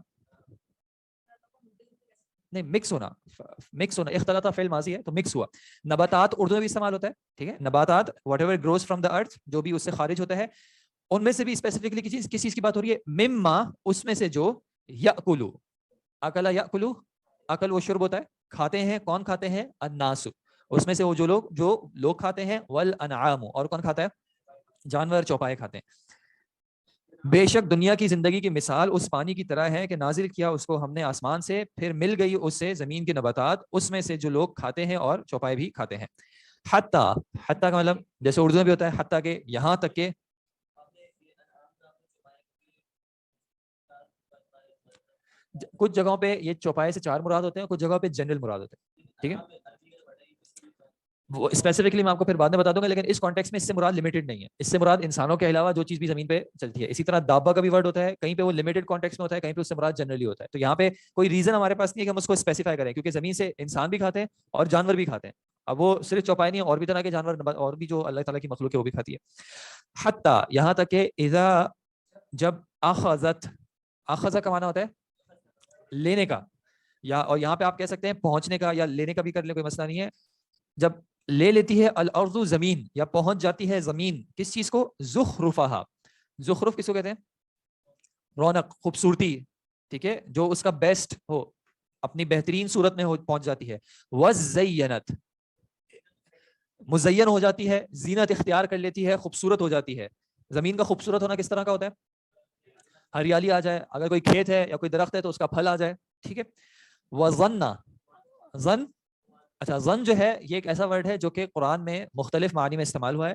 نہیں مکس ہونا، مکس ہونا. اختلاط فعل ماضی ہے تو مکس ہوا. نباتات اردو میں بھی استعمال ہوتا ہے. ٹھیک ہے، نباتات whatever grows from the earth, جو بھی اس سے خارج ہوتا ہے. ان میں سے بھی اسپیسیفکلی کس چیز کی بات ہو رہی ہے؟ مما، اس میں سے جو یاکلو، اکلا یاکلو، عقل وہ شرب ہوتا ہے، کھاتے ہیں. کون کھاتے ہیں؟ الناس، اس میں سے وہ جو لوگ کھاتے ہیں. والانعام، اور کون کھاتا ہے؟ جانور، چوپائے کھاتے ہیں. بے شک دنیا کی زندگی کی مثال اس پانی کی طرح ہے کہ نازل کیا اس کو ہم نے آسمان سے، پھر مل گئی اس سے زمین کے نباتات، اس میں سے جو لوگ کھاتے ہیں اور چوپائے بھی کھاتے ہیں. حتیٰ، حتیٰ کا مطلب جیسے اردو میں بھی ہوتا ہے حتیٰ کہ، یہاں تک کہ. کچھ جگہوں پہ یہ چوپائے سے 4 مراد ہوتے ہیں، کچھ جگہوں پہ جنرل مراد ہوتے ہیں. ٹھیک ہے، وہ اسپیسیفکلی میں آپ کو پھر بعد میں بتا دوں گا، لیکن اس کانٹیکس میں اس سے مراد لمیٹڈ نہیں ہے. اس سے مراد انسانوں کے علاوہ جو چیز بھی زمین پہ چلتی ہے. اسی طرح دابا کا بھی ورڈ ہوتا ہے، کہیں پہ وہ لمیٹڈ کانٹیکس میں ہوتا ہے، کہیں پہ اس سے مراد جنرلی ہوتا ہے. تو یہاں پہ کوئی ریزن ہمارے پاس نہیں ہے کہ ہم اس کو اسپیسیفائی کریں، کیونکہ زمین سے انسان بھی کھاتے ہیں اور جانور بھی کھاتے ہیں. اب وہ صرف چوپائے نہیں، اور بھی طرح کے جانور اور بھی جو اللہ تعالیٰ کی مخلوق ہے وہ بھی کھاتی ہے. حتیٰ، یہاں تک کہ اذا، جب اخذت، اخذ کا معنی ہوتا ہے لینے کا، یا اور یہاں پہ آپ کہہ سکتے ہیں پہنچنے کا، یا لینے کا بھی کر لیں، کوئی مسئلہ نہیں ہے. جب لے لیتی ہے الارض زمین، یا پہنچ جاتی ہے زمین کس چیز کو؟ زخرفہا. زخرف کس کو کہتے ہیں؟ رونق، خوبصورتی. ٹھیک ہے، جو اس کا بیسٹ ہو، اپنی بہترین صورت میں پہنچ جاتی ہے. وزینت، مزین ہو جاتی ہے، زینت اختیار کر لیتی ہے، خوبصورت ہو جاتی ہے. زمین کا خوبصورت ہونا کس طرح کا ہوتا ہے؟ ہریالی آ جائے، اگر کوئی کھیت ہے یا کوئی درخت ہے تو اس کا پھل آ جائے. ٹھیک ہے. وظن، ظن، اچھا ظن جو ہے یہ ایک ایسا ورڈ ہے جو کہ قرآن میں مختلف معنی میں استعمال ہوا ہے.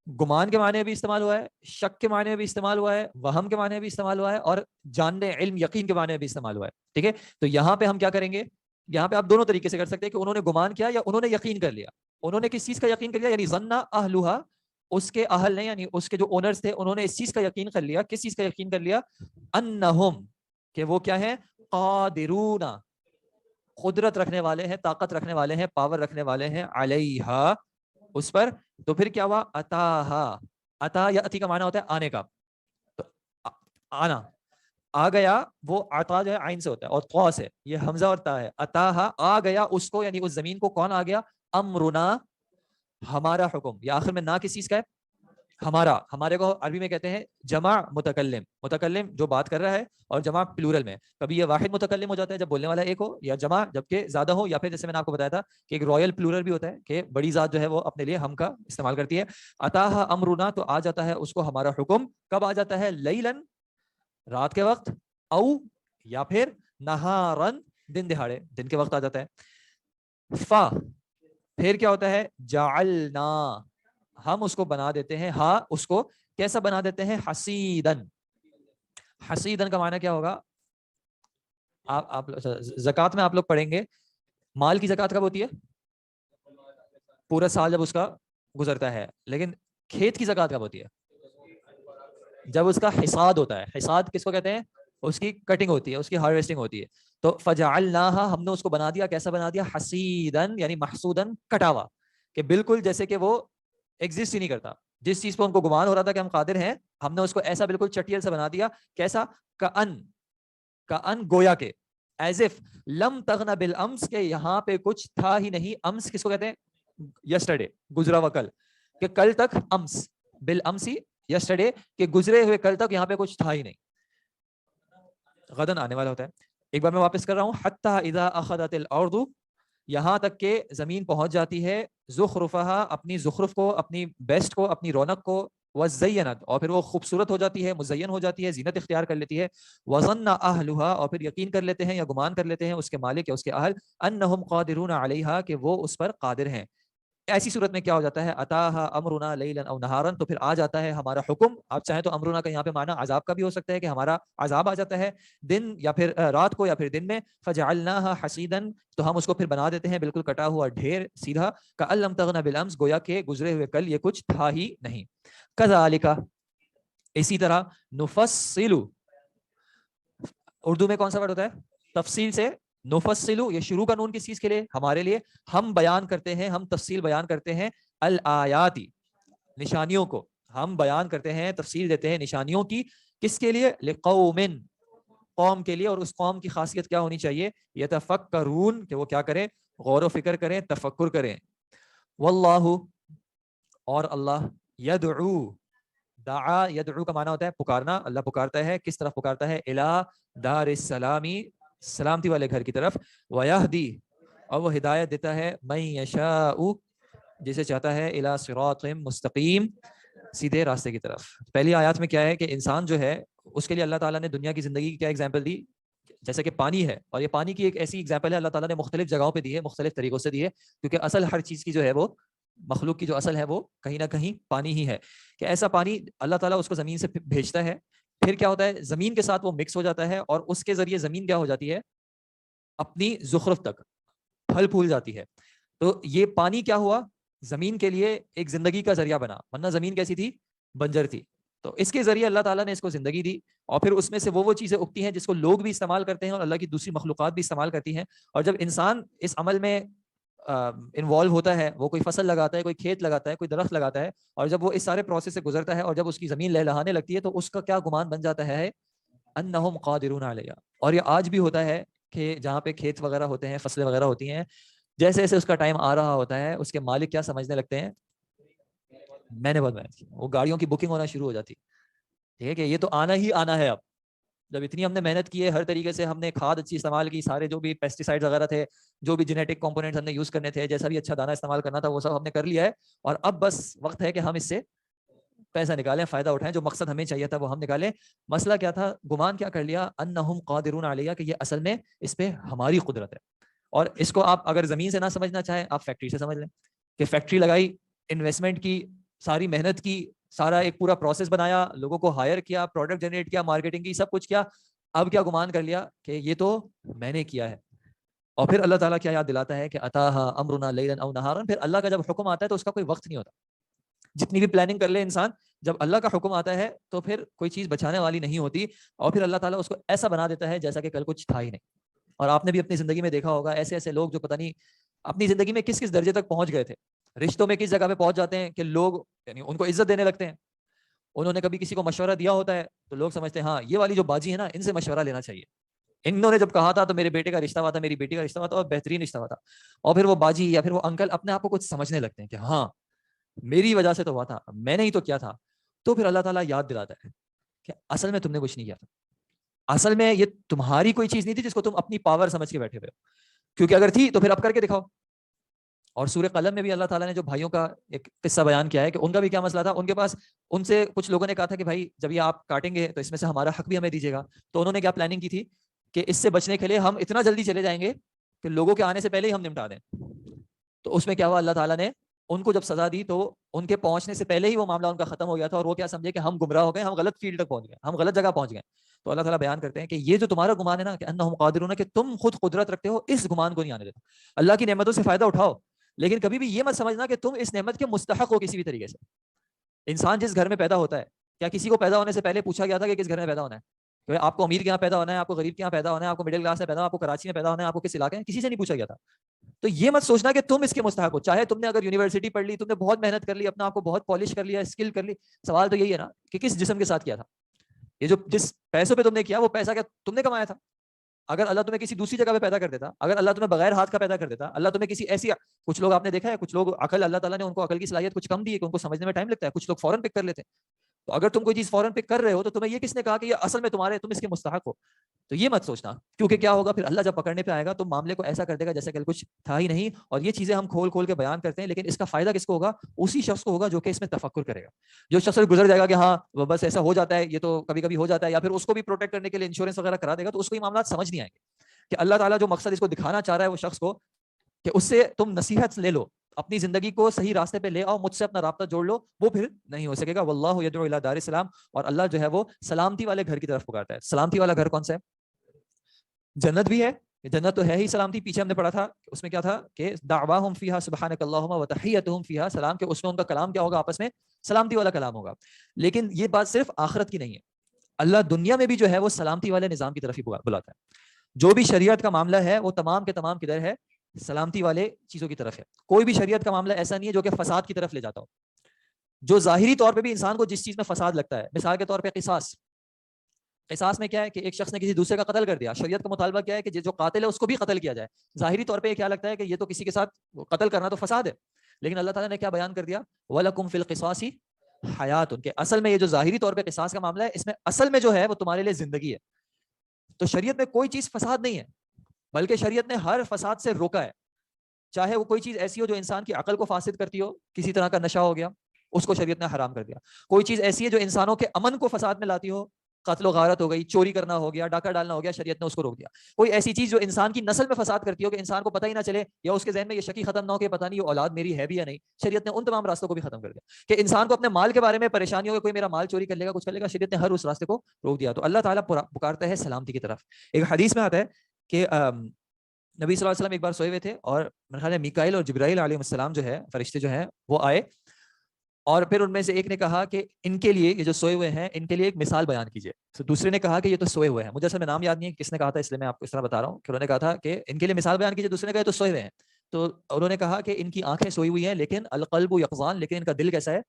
گمان کے معنی میں بھی استعمال ہوا ہے، شک کے معنی میں بھی استعمال ہوا ہے، وہم کے معنی میں بھی استعمال ہوا ہے، اور جاننے، علم، یقین کے معنی میں بھی استعمال ہوا ہے. ٹھیک ہے، تو یہاں پہ ہم کیا کریں گے؟ یہاں پہ آپ دونوں طریقے سے کر سکتے ہیں کہ انہوں نے گمان کیا یا انہوں نے یقین کر لیا. انہوں نے کس چیز کا یقین کر لیا؟ یعنی ظنّ اہلھا، اس کے اہل نے، یعنی اس کے جو اونرز تھے، انہوں نے اس چیز کا یقین کر لیا. کس چیز کا یقین کر لیا؟ انہم، کہ وہ کیا ہے؟ قادرون، قدرت رکھنے والے ہیں، طاقت رکھنے والے ہیں، پاور رکھنے والے ہیں، علیہا، اس پر. تو پھر کیا ہوا؟ اتاہا، اتا یا اتی کا معنی ہوتا ہے آنے کا. تو آنا، آ گیا، وہ عطا جو ہے عین سے ہوتا ہے اور طا سے، یہ حمزہ اور تا ہے. اتاہا، آ گیا اس کو، یعنی اس زمین کو کون آ گیا؟ امرنا ہمارا حکم، یا آخر میں نہ کس چیز کا ہے؟ ہمارا. ہمارے کو عربی میں کہتے ہیں جمع متکلم. متکلم جو بات کر رہا ہے، اور جمع پلورل میں. کبھی یہ واحد متکلم ہو جاتا ہے جب بولنے والا ایک ہو، یا جمع جبکہ زیادہ ہو، یا پھر جیسے میں نے آپ کو بتایا تھا کہ ایک رائل پلورل بھی ہوتا ہے کہ بڑی ذات جو ہے وہ اپنے لیے ہم کا استعمال کرتی ہے. اتاہا امرنا تو آ جاتا ہے اس کو ہمارا حکم. کب آ جاتا ہے؟ لیلن رات کے وقت، او یا پھر نہارن دن دہاڑے دن کے وقت آ جاتا ہے. فا پھر کیا ہوتا ہے؟ جعلنا ہم اس کو بنا دیتے ہیں. ہاں اس کو کیسا بنا دیتے ہیں؟ حسیدن. حسیدن کا معنی کیا ہوگا؟ آپ زکات میں آپ لوگ پڑھیں گے مال کی زکات کب ہوتی ہے؟ پورا سال جب اس کا گزرتا ہے. لیکن کھیت کی زکات کب ہوتی ہے؟ جب اس کا حصاد ہوتا ہے. حصاد کس کو کہتے ہیں؟ اس کی کٹنگ ہوتی ہے، اس کی ہارویسٹنگ ہوتی ہے. تو فجعلناہا ہم نے اس کو بنا دیا. کیسا بنا دیا؟ حسیدن یعنی محسودن کٹا ہوا، کہ بالکل جیسے کہ وہ ایگزسٹ ہی نہیں کرتا. جس چیز پہ ان کو گمان ہو رہا تھا کہ ہم قادر ہیں، ہم نے اس کو ایسا بالکل چٹیل سے بنا دیا. کیسا؟ کأن گویا کے، ایز اف لم تغن بالامس کہ یہاں پہ کچھ تھا ہی نہیں. امس کس کو کہتے ہیں؟ یسٹرڈے، گزرا ہوا کل، کہ کل تک امس بالامسی یسٹرڈے کہ گزرے ہوئے کل تک یہاں پہ کچھ تھا ہی نہیں. غدن آنے والا ہوتا ہے. ایک بار میں واپس کر رہا ہوں. حتی اذا اخذت الارض یہاں تک کہ زمین پہنچ جاتی ہے زخرفہا اپنی زخرف کو، اپنی بیسٹ کو، اپنی رونق کو، وزینت اور پھر وہ خوبصورت ہو جاتی ہے، مزین ہو جاتی ہے، زینت اختیار کر لیتی ہے. وظن اہلھا اور پھر یقین کر لیتے ہیں یا گمان کر لیتے ہیں اس کے مالک یا اس کے اہل انہم قادرون علیہا کہ وہ اس پر قادر ہیں. ایسی صورت میں کیا ہو جاتا ہے؟ اتاہا امرنا لیلا او نہارا تو پھر آ جاتا ہے ہمارا حکم. آپ چاہیں تو امرنا کا یہاں پہ معنی عذاب کا بھی ہو سکتا ہے کہ ہمارا عذاب آ جاتا ہے دن یا پھر رات کو یا پھر دن میں. فجعلناہا حسیدن تو ہم اس کو پھر بنا دیتے ہیں بالکل کٹا ہوا ڈھیر سیدھا. کأن لم تغن بالامس گویا کہ گزرے ہوئے کل یہ کچھ تھا ہی نہیں. کذالک اسی طرح نفصل اردو میں کون سا ورڈ ہوتا ہے؟ تفصیل سے. نفصلو یہ شروع کا نون کس چیز کے لیے؟ ہمارے لیے. ہم بیان کرتے ہیں، ہم تفصیل بیان کرتے ہیں الآیاتی نشانیوں کو. ہم بیان کرتے ہیں، تفصیل دیتے ہیں نشانیوں کی. کس کے لیے؟ لقوم قوم کے لیے. اور اس قوم کی خاصیت کیا ہونی چاہیے؟ یتفکرون کہ وہ کیا کریں؟ غور و فکر کریں، تفکر کریں. واللہ اور اللہ یدعو دعا یدعو کا معنی ہوتا ہے پکارنا. اللہ پکارتا ہے. کس طرف پکارتا ہے؟ الی دار السلامی سلامتی والے گھر کی طرف. ویہدی اور وہ ہدایت دیتا ہے من یشاء جسے چاہتا ہے الی صراط مستقیم سیدھے راستے کی طرف. پہلی آیات میں کیا ہے کہ انسان جو ہے اس کے لیے اللہ تعالیٰ نے دنیا کی زندگی کی کیا ایگزامپل دی؟ جیسے کہ پانی ہے، اور یہ پانی کی ایک ایسی ایگزامپل ہے اللہ تعالیٰ نے مختلف جگہوں پہ دی ہے، مختلف طریقوں سے دی ہے، کیونکہ اصل ہر چیز کی جو ہے وہ مخلوق کی جو اصل ہے وہ کہیں نہ کہیں پانی ہی ہے. کہ ایسا پانی اللہ تعالیٰ اس کو زمین سے بھیجتا ہے. پھر کیا ہوتا ہے؟ زمین کے ساتھ وہ مکس ہو جاتا ہے اور اس کے ذریعے زمین کیا ہو جاتی ہے؟ اپنی زخرف تک پھل پھول جاتی ہے. تو یہ پانی کیا ہوا؟ زمین کے لیے ایک زندگی کا ذریعہ بنا، ورنہ زمین کیسی تھی؟ بنجر تھی. تو اس کے ذریعے اللہ تعالیٰ نے اس کو زندگی دی، اور پھر اس میں سے وہ چیزیں اگتی ہیں جس کو لوگ بھی استعمال کرتے ہیں اور اللہ کی دوسری مخلوقات بھی استعمال کرتی ہیں. اور جب انسان اس عمل میں انوالو ہوتا ہے، وہ کوئی فصل لگاتا ہے، کوئی کھیت لگاتا ہے، کوئی درخت لگاتا ہے، اور جب وہ اس سارے پروسیس سے گزرتا ہے اور جب اس کی زمین لہلہانے لگتی ہے تو اس کا کیا گمان بن جاتا ہے؟ انہم قادرون علیہ. اور یہ آج بھی ہوتا ہے کہ جہاں پہ کھیت وغیرہ ہوتے ہیں، فصلیں وغیرہ ہوتی ہیں، جیسے جیسے اس کا ٹائم آ رہا ہوتا ہے اس کے مالک کیا سمجھنے لگتے ہیں؟ میں نے بہت محنت کی. وہ گاڑیوں کی بکنگ ہونا شروع ہو جاتی ہے کہ یہ تو آنا ہی آنا ہے. اب جب اتنی ہم نے محنت کی ہے، ہر طریقے سے ہم نے کھاد اچھی استعمال کی، سارے جو بھی پیسٹی سائڈ وغیرہ تھے، جو بھی جینیٹک کمپوننٹس ہم نے یوز کرنے تھے، جیسا بھی اچھا دانا استعمال کرنا تھا وہ سب ہم نے کر لیا ہے، اور اب بس وقت ہے کہ ہم اس سے پیسہ نکالیں، فائدہ اٹھائیں، جو مقصد ہمیں چاہیے تھا وہ ہم نکالیں. مسئلہ کیا تھا؟ گمان کیا کر لیا؟ انہم قادرون علیہ کہ یہ اصل میں اس پہ ہماری قدرت ہے. اور اس کو آپ اگر زمین سے نہ سمجھنا چاہیں، آپ فیکٹری سے سمجھ لیں کہ فیکٹری لگائی، انویسٹمنٹ کی، ساری محنت کی، سارا ایک پورا پروسیس بنایا، لوگوں کو ہائر کیا، پروڈکٹ جنریٹ کیا، مارکیٹنگ کی، سب کچھ کیا. اب کیا گمان کر لیا کہ یہ تو میں نے کیا ہے. اور پھر اللہ تعالیٰ کیا یاد دلاتا ہے کہ اتاہا امرنا لیلا او نہارا. پھر اللہ کا جب حکم آتا ہے تو اس کا کوئی وقت نہیں ہوتا. جتنی بھی پلاننگ کر لے انسان، جب اللہ کا حکم آتا ہے تو پھر کوئی چیز بچانے والی نہیں ہوتی، اور پھر اللہ تعالیٰ اس کو ایسا بنا دیتا ہے جیسا کہ کل کچھ تھا ہی نہیں. اور آپ نے بھی اپنی زندگی میں دیکھا ہوگا ایسے ایسے لوگ جو پتہ نہیں اپنی زندگی میں کس کس درجے تک پہنچ گئے تھے، رشتوں میں کس جگہ پہ پہنچ جاتے ہیں کہ لوگ یعنی ان کو عزت دینے لگتے ہیں. انہوں نے کبھی کسی کو مشورہ دیا ہوتا ہے تو لوگ سمجھتے ہیں ہاں یہ والی جو باجی ہے نا، ان سے مشورہ لینا چاہیے. انہوں نے جب کہا تھا تو میرے بیٹے کا رشتہ ہوا تھا, میری بیٹی کا رشتہ ہوا تھا, اور بہترین رشتہ ہوا تھا, اور پھر وہ باجی یا پھر وہ انکل اپنے آپ کو کچھ سمجھنے لگتے ہیں کہ ہاں میری وجہ سے تو ہوا تھا, میں نے ہی تو کیا تھا. تو پھر اللہ تعالیٰ یاد دلاتا ہے کہ اصل میں تم نے کچھ نہیں کیا تھا, اصل میں یہ تمہاری کوئی چیز نہیں تھی جس کو تم اپنی پاور سمجھ کے بیٹھے ہوئے ہو, کیونکہ اگر تھی تو پھر اب کر کے دکھاؤ. اور سورہ قلم میں بھی اللہ تعالیٰ نے جو بھائیوں کا ایک قصہ بیان کیا ہے کہ ان کا بھی کیا مسئلہ تھا. ان کے پاس ان سے کچھ لوگوں نے کہا تھا کہ بھائی جب یہ آپ کاٹیں گے تو اس میں سے ہمارا حق بھی ہمیں دیجیے گا. تو انہوں نے کیا پلاننگ کی تھی کہ اس سے بچنے کے لیے ہم اتنا جلدی چلے جائیں گے کہ لوگوں کے آنے سے پہلے ہی ہم نمٹا دیں. تو اس میں کیا ہوا, اللہ تعالیٰ نے ان کو جب سزا دی تو ان کے پہنچنے سے پہلے ہی وہ معاملہ ان کا ختم ہو گیا تھا, اور وہ کیا سمجھے کہ ہم گمراہ ہو گئے, ہم غلط فیلڈ تک پہنچ گئے, ہم غلط جگہ پہنچ گئے. تو اللہ تعالیٰ بیان کرتے ہیں کہ یہ جو تمہارا گمان ہے نا کہ انہم قادرون, کہ تم خود قدرت رکھتے ہو, اس گمان کو نہیں آنے دیتا. اللہ کی نعمتوں سے فائدہ اٹھاؤ, لیکن کبھی بھی یہ مت سمجھنا کہ تم اس نعمت کے مستحق ہو کسی بھی طریقے سے. انسان جس گھر میں پیدا ہوتا ہے, کیا کسی کو پیدا ہونے سے پہلے پوچھا گیا تھا کہ کس گھر میں پیدا ہونا ہے؟ کہ آپ کو امیر کے یہاں پیدا ہونا ہے, آپ کو غریب کے یہاں پیدا ہونا ہے, آپ کو مڈل کلاس میں پیدا ہونا ہے, آپ کو کراچی میں پیدا ہونا ہے, آپ کو کس علاقے میں, کسی سے نہیں پوچھا گیا تھا. تو یہ مت سوچنا کہ تم اس کے مستحق ہو. چاہے تم نے اگر یونیورسٹی پڑھ لی, تم نے بہت محنت کر لی, اپنا آپ کو بہت پالش کر لیا, اسکل کر لی, سوال تو یہی ہے نا کہ کس جسم کے ساتھ کیا تھا. یہ جو جس پیسوں پہ تم نے کیا, وہ پیسہ کیا تم نے کمایا تھا؟ اگر اللہ تمہیں کسی دوسری جگہ پہ پیدا کر دیتا, اگر اللہ تمہیں بغیر ہاتھ کا پیدا کر دیتا, اللہ تمہیں کسی ایسی, کچھ لوگ آپ نے دیکھا ہے, کچھ لوگ عقل اللہ تعالیٰ نے ان کو عقل کی صلاحیت کچھ کم دی ہے کہ ان کو سمجھنے میں ٹائم لگتا ہے, کچھ لوگ فوراً پک کر لیتے ہیں. تو اگر تم کوئی چیز فوراً پک کر رہے ہو تو تمہیں یہ کس نے کہا کہ یہ اصل میں تمہارے, تم اس کے مستحق ہو؟ تو یہ مت سوچنا, کیونکہ کیا ہوگا پھر اللہ جب پکڑنے پہ آئے گا تو معاملے کو ایسا کر دے گا جیسے کہ کچھ تھا ہی نہیں. اور یہ چیزیں ہم کھول کھول کے بیان کرتے ہیں, لیکن اس کا فائدہ کس کو ہوگا؟ اسی شخص کو ہوگا جو کہ اس میں تفکر کرے گا. جو شخص گزر جائے گا کہ ہاں بس ایسا ہو جاتا ہے, یہ تو کبھی کبھی ہو جاتا ہے, یا پھر اس کو بھی پروٹیکٹ کرنے کے لیے انشورنس وغیرہ کرا دے گا, تو اس کو یہ معاملات سمجھ نہیں آئیں گے کہ اللہ تعالیٰ جو مقصد اس کو دکھانا چاہ رہا ہے وہ شخص کو, کہ اس سے تم نصیحت لے لو, اپنی زندگی کو صحیح راستے پہ لے آؤ, مجھ سے اپنا رابطہ جوڑ لو, وہ پھر نہیں ہو سکے گا. واللہ یدعو الی دار السلام, اور اللہ جو ہے وہ سلامتی والے گھر کی طرف پکارتا ہے. سلامتی والا گھر کون سا ہے؟ جنت بھی ہے, جنت تو ہے ہی سلامتی. پیچھے ہم نے پڑھا تھا اس میں کیا تھا کہ دعواہم فیہا سبحانک اللہم وتحیتہم فیہا سلام, کہ اس میں ان کا کلام کیا ہوگا؟ آپس میں سلامتی والا کلام ہوگا. لیکن یہ بات صرف آخرت کی نہیں ہے, اللہ دنیا میں بھی جو ہے وہ سلامتی والے نظام کی طرف ہی بلاتا ہے. جو بھی شریعت کا معاملہ ہے وہ تمام کے تمام کدھر ہے؟ سلامتی والے چیزوں کی طرف ہے. کوئی بھی شریعت کا معاملہ ایسا نہیں ہے جو کہ فساد کی طرف لے جاتا ہو. جو ظاہری طور پہ بھی انسان کو جس چیز میں فساد لگتا ہے, مثال کے طور پہ قصاص. قصاص میں کیا ہے کہ ایک شخص نے کسی دوسرے کا قتل کر دیا, شریعت کا مطالبہ کیا ہے کہ جو قاتل ہے اس کو بھی قتل کیا جائے. ظاہری طور پہ یہ کیا لگتا ہے کہ یہ تو کسی کے ساتھ قتل کرنا تو فساد ہے, لیکن اللہ تعالیٰ نے کیا بیان کر دیا؟ وَلَكُمْ فِي الْقِصَاصِ حَيَاتٌ, کہ اصل میں یہ جو ظاہری طور پہ قصاص کا معاملہ ہے, اس میں اصل میں جو ہے وہ تمہارے لیے زندگی ہے. تو شریعت میں کوئی چیز فساد نہیں ہے, بلکہ شریعت نے ہر فساد سے روکا ہے. چاہے وہ کوئی چیز ایسی ہو جو انسان کی عقل کو فاسد کرتی ہو, کسی طرح کا نشہ ہو گیا, اس کو شریعت نے حرام کر دیا. کوئی چیز ایسی ہے جو انسانوں کے امن کو فساد میں لاتی ہو, قتل و غارت ہو گئی, چوری کرنا ہو گیا, ڈاکہ ڈالنا ہو گیا, شریعت نے اس کو روک دیا. کوئی ایسی چیز جو انسان کی نسل میں فساد کرتی ہو کہ انسان کو پتہ ہی نہ چلے, یا اس کے ذہن میں یہ شکی ختم نہ ہو کہ پتہ نہیں یہ اولاد میری ہے بھی یا نہیں, شریعت نے ان تمام راستوں کو بھی ختم کر دیا. کہ انسان کو اپنے مال کے بارے میں پریشانی ہو کہ کوئی میرا مال چوری کر لے گا, کچھ کر لے گا, شریعت نے ہر اس راستے کو روک دیا. تو اللہ تعالیٰ پکارتا ہے سلامتی کی طرف. ایک حدیث میں آتا ہے کہ نبی صلی اللہ علیہ وسلم ایک بار سوئے ہوئے تھے, اور میرے خیال ہے میکائیل اور جبرائیل علیہ السلام جو ہے فرشتے جو ہیں وہ آئے, اور پھر ان میں سے ایک نے کہا کہ ان کے لیے, یہ جو سوئے ہوئے ہیں, ان کے لیے ایک مثال بیان کیجیے. تو دوسرے نے کہا کہ یہ تو سوئے ہوئے ہیں. مجھے اصل میں نام یاد نہیں ہے کس نے کہا تھا, اس لیے میں آپ کو اس طرح بتا رہا ہوں کہ انہوں نے کہا تھا کہ ان کے لیے مثال بیان کیجیے. دوسرے نے کہا تو سوئے ہوئے ہیں. تو انہوں نے کہا کہ ان کی آنکھیں سوئی ہوئی ہیں لیکن القلب یقظان, لیکن ان کا دل کیسا ہے؟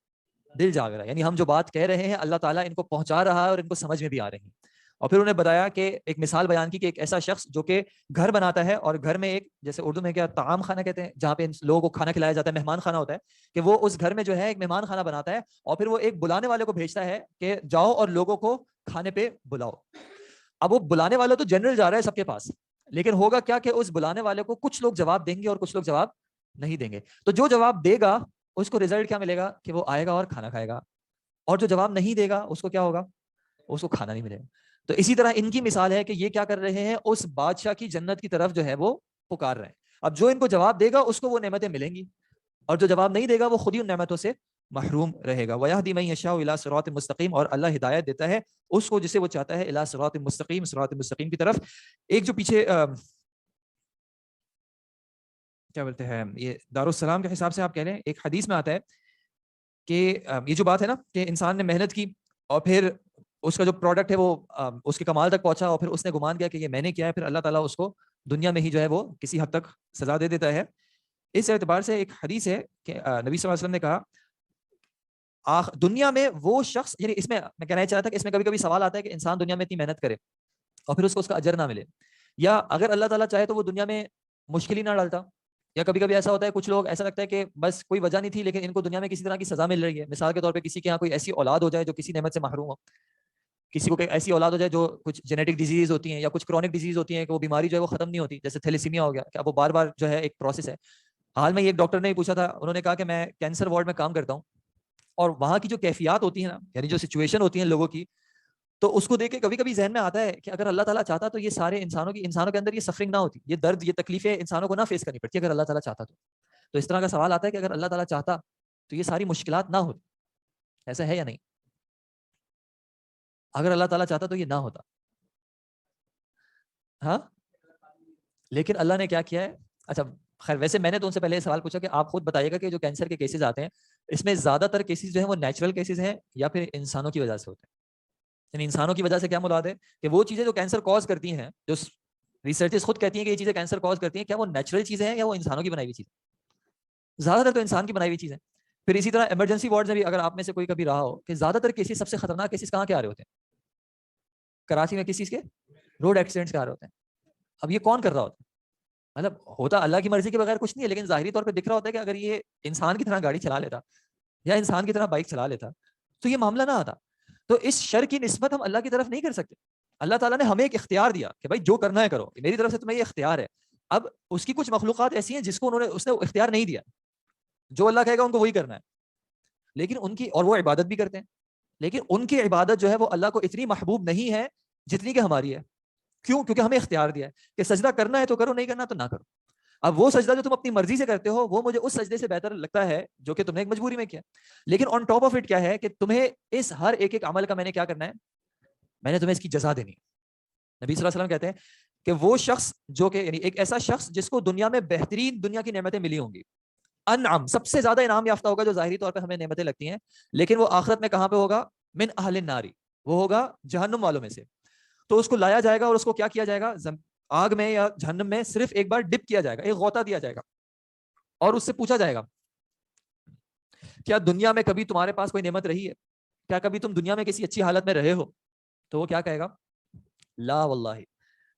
دل جاگ رہا ہے. یعنی ہم جو بات کہہ رہے ہیں اللہ تعالیٰ ان کو پہنچا رہا ہے اور ان کو سمجھ میں بھی آ رہی ہے. اور پھر انہیں بتایا کہ ایک مثال بیان کی کہ ایک ایسا شخص جو کہ گھر بناتا ہے, اور گھر میں ایک, جیسے اردو میں کیا طعام خانہ کہتے ہیں, جہاں پہ لوگوں کو کھانا کھلایا جاتا ہے, مہمان خانہ ہوتا ہے, کہ وہ اس گھر میں جو ہے ایک مہمان خانہ بناتا ہے, اور پھر وہ ایک بلانے والے کو بھیجتا ہے کہ جاؤ اور لوگوں کو کھانے پہ بلاؤ. اب وہ بلانے والا تو جنرل جا رہا ہے سب کے پاس, لیکن ہوگا کیا کہ اس بلانے والے کو کچھ لوگ جواب دیں گے اور کچھ لوگ جواب نہیں دیں گے. تو جو جواب دے گا اس کو رزلٹ کیا ملے گا کہ وہ آئے گا اور کھانا کھائے گا, اور جو جواب نہیں دے گا اس کو کیا ہوگا؟ اس کو کھانا نہیں ملے گا. تو اسی طرح ان کی مثال ہے کہ یہ کیا کر رہے ہیں, اس بادشاہ کی جنت کی طرف جو ہے وہ پکار رہے ہیں. اب جو ان کو جواب دے گا اس کو وہ نعمتیں ملیں گی, اور جو جواب نہیں دے گا وہ خود ہی ان نعمتوں سے محروم رہے گا. وَيَهْدِي مَن يَشَاءُ إِلَىٰ صِرَاطٍ مُسْتَقِيمٍ, اور اللہ ہدایت دیتا ہے اس کو جسے وہ چاہتا ہے إِلَىٰ صِرَاطٍ مُسْتَقِيم, صراط مستقیم کی طرف. ایک جو پیچھے کیا بولتے ہیں, یہ دارالسلام کے حساب سے آپ کہہ لیں, ایک حدیث میں آتا ہے کہ یہ جو بات ہے نا کہ انسان نے محنت کی اور پھر اس کا جو پروڈکٹ ہے وہ اس کے کمال تک پہنچا, اور پھر اس نے گمان کیا کہ یہ میں نے کیا ہے, پھر اللہ تعالیٰ اس کو دنیا میں ہی جو ہے وہ کسی حد تک سزا دے دیتا ہے. اس اعتبار سے ایک حدیث ہے کہ نبی صلی اللہ علیہ وسلم نے کہا دنیا میں وہ شخص, یعنی اس میں کہنا چاہتا تھا کہ اس میں کبھی کبھی سوال آتا ہے کہ انسان دنیا میں اتنی محنت کرے اور پھر اس کو اس کا اجر نہ ملے. یا اگر اللہ تعالیٰ چاہے تو وہ دنیا میں مشکل ہی نہ ڈالتا. یا کبھی کبھی ایسا ہوتا ہے کچھ لوگ ایسا لگتا ہے کہ بس کوئی وجہ نہیں تھی لیکن ان کو دنیا میں کسی طرح کی سزا مل رہی ہے. مثال کے طور پہ کسی کے یہاں کوئی ایسی اولاد ہو جائے جو کسی نعمت سے محروم ہو, کسی کو کوئی ایسی اولاد ہو جائے جو کچھ جینیٹک ڈیزیز ہوتی ہیں یا کچھ کرونک ڈیزیز ہوتی ہیں کہ وہ بیماری جو ہے وہ ختم نہیں ہوتی, جیسے تھیلیسیمیا ہو گیا کہ اب وہ بار بار جو ہے ایک پروسیس ہے. حال میں ایک ڈاکٹر نے پوچھا تھا, انہوں نے کہا کہ میں کینسر وارڈ میں کام کرتا ہوں اور وہاں کی جو کیفیات ہوتی ہیں نا, یعنی جو سچویشن ہوتی ہیں لوگوں کی, تو اس کو دیکھ کے کبھی کبھی ذہن میں آتا ہے کہ اگر اللہ تعالیٰ چاہتا تو یہ سارے انسانوں کے اندر یہ سفرنگ نہ ہوتی, یہ درد یہ تکلیفیں انسانوں کو نہ فیس کرنی پڑتی اگر اللہ تعالیٰ چاہتا تو اس طرح کا سوال آتا ہے کہ اگر اللہ تعالیٰ چاہتا تو یہ ساری مشکلات نہ ہوتی. ایسا ہے یا نہیں؟ اگر اللہ تعالیٰ چاہتا تو یہ نہ ہوتا. ہاں, لیکن اللہ نے کیا کیا ہے. اچھا خیر, ویسے میں نے تو ان سے پہلے یہ سوال پوچھا کہ آپ خود بتائیے گا کہ جو کینسر کے کیسز آتے ہیں اس میں زیادہ تر کیسز جو ہیں وہ نیچرل کیسز ہیں یا پھر انسانوں کی وجہ سے ہوتے ہیں. یعنی انسانوں کی وجہ سے کیا مراد ہے کہ وہ چیزیں جو کینسر کاز کرتی ہیں, جو ریسرچرز خود کہتی ہیں کہ یہ چیزیں کینسر کاز کرتی ہیں, کیا وہ نیچرل چیزیں ہیں یا وہ انسانوں کی بنائی ہوئی چیزیں؟ زیادہ تر تو انسان کی بنائی ہوئی چیزیں. پھر اسی طرح ایمرجنسی وارڈ میں بھی اگر آپ میں سے کوئی کبھی رہا ہو کہ زیادہ تر کیسز, سب سے خطرناک کیسز کہاں کے آ رہے ہوتے ہیں؟ کراچی میں کس چیز کے؟ روڈ ایکسیڈنٹس کے آ رہے ہوتے ہیں. اب یہ کون کر رہا ہوتا ہے؟ مطلب ہوتا اللہ کی مرضی کے بغیر کچھ نہیں ہے, لیکن ظاہری طور پہ دکھ رہا ہوتا ہے کہ اگر یہ انسان کی طرح گاڑی چلا لیتا یا انسان کی طرح بائک چلا لیتا تو یہ معاملہ نہ آتا. تو اس شر کی نسبت ہم اللہ کی طرف نہیں کر سکتے. اللہ تعالیٰ نے ہمیں ایک اختیار دیا کہ بھائی جو کرنا ہے کرو, میری طرف سے تمہیں یہ اختیار ہے. اب اس کی کچھ مخلوقات ایسی ہیں جس کو اس نے اختیار نہیں دیا, جو اللہ کہے گا ان کو وہی کرنا ہے, لیکن ان کی, اور وہ عبادت بھی کرتے ہیں, لیکن ان کی عبادت جو ہے وہ اللہ کو اتنی محبوب نہیں ہے جتنی کہ ہماری ہے. کیوں؟ کیونکہ ہمیں اختیار دیا ہے کہ سجدہ کرنا ہے تو کرو, نہیں کرنا تو نہ کرو. اب وہ سجدہ جو تم اپنی مرضی سے کرتے ہو وہ مجھے اس سجدے سے بہتر لگتا ہے جو کہ تم نے ایک مجبوری میں کیا. لیکن آن ٹاپ آف اٹ کیا ہے کہ تمہیں اس ہر ایک عمل کا میں نے کیا کرنا ہے, میں نے تمہیں اس کی جزا دینی ہے. نبی صلی اللہ علیہ وسلم کہتے ہیں کہ وہ شخص جو کہ, یعنی ایک ایسا شخص جس کو دنیا میں بہترین دنیا کی نعمتیں ملی ہوں گی, انعام, سب سے زیادہ انعام یافتہ ہوگا, جو ظاہری طور پہ ہمیں نعمتیں لگتی ہیں, لیکن وہ آخرت میں کہاں پہ ہوگا؟ من اہل النار, وہ ہوگا جہنم والوں میں سے. تو اس کو لایا جائے گا اور اس کو کیا کیا جائے گا؟ آگ میں یا جہنم میں صرف ایک بار ڈپ کیا جائے گا, ایک غوطہ دیا جائے گا, اور اس سے پوچھا جائے گا کیا دنیا میں کبھی تمہارے پاس کوئی نعمت رہی ہے؟ کیا کبھی تم دنیا میں کسی اچھی حالت میں رہے ہو؟ تو وہ کیا کہے گا؟ لا واللہ,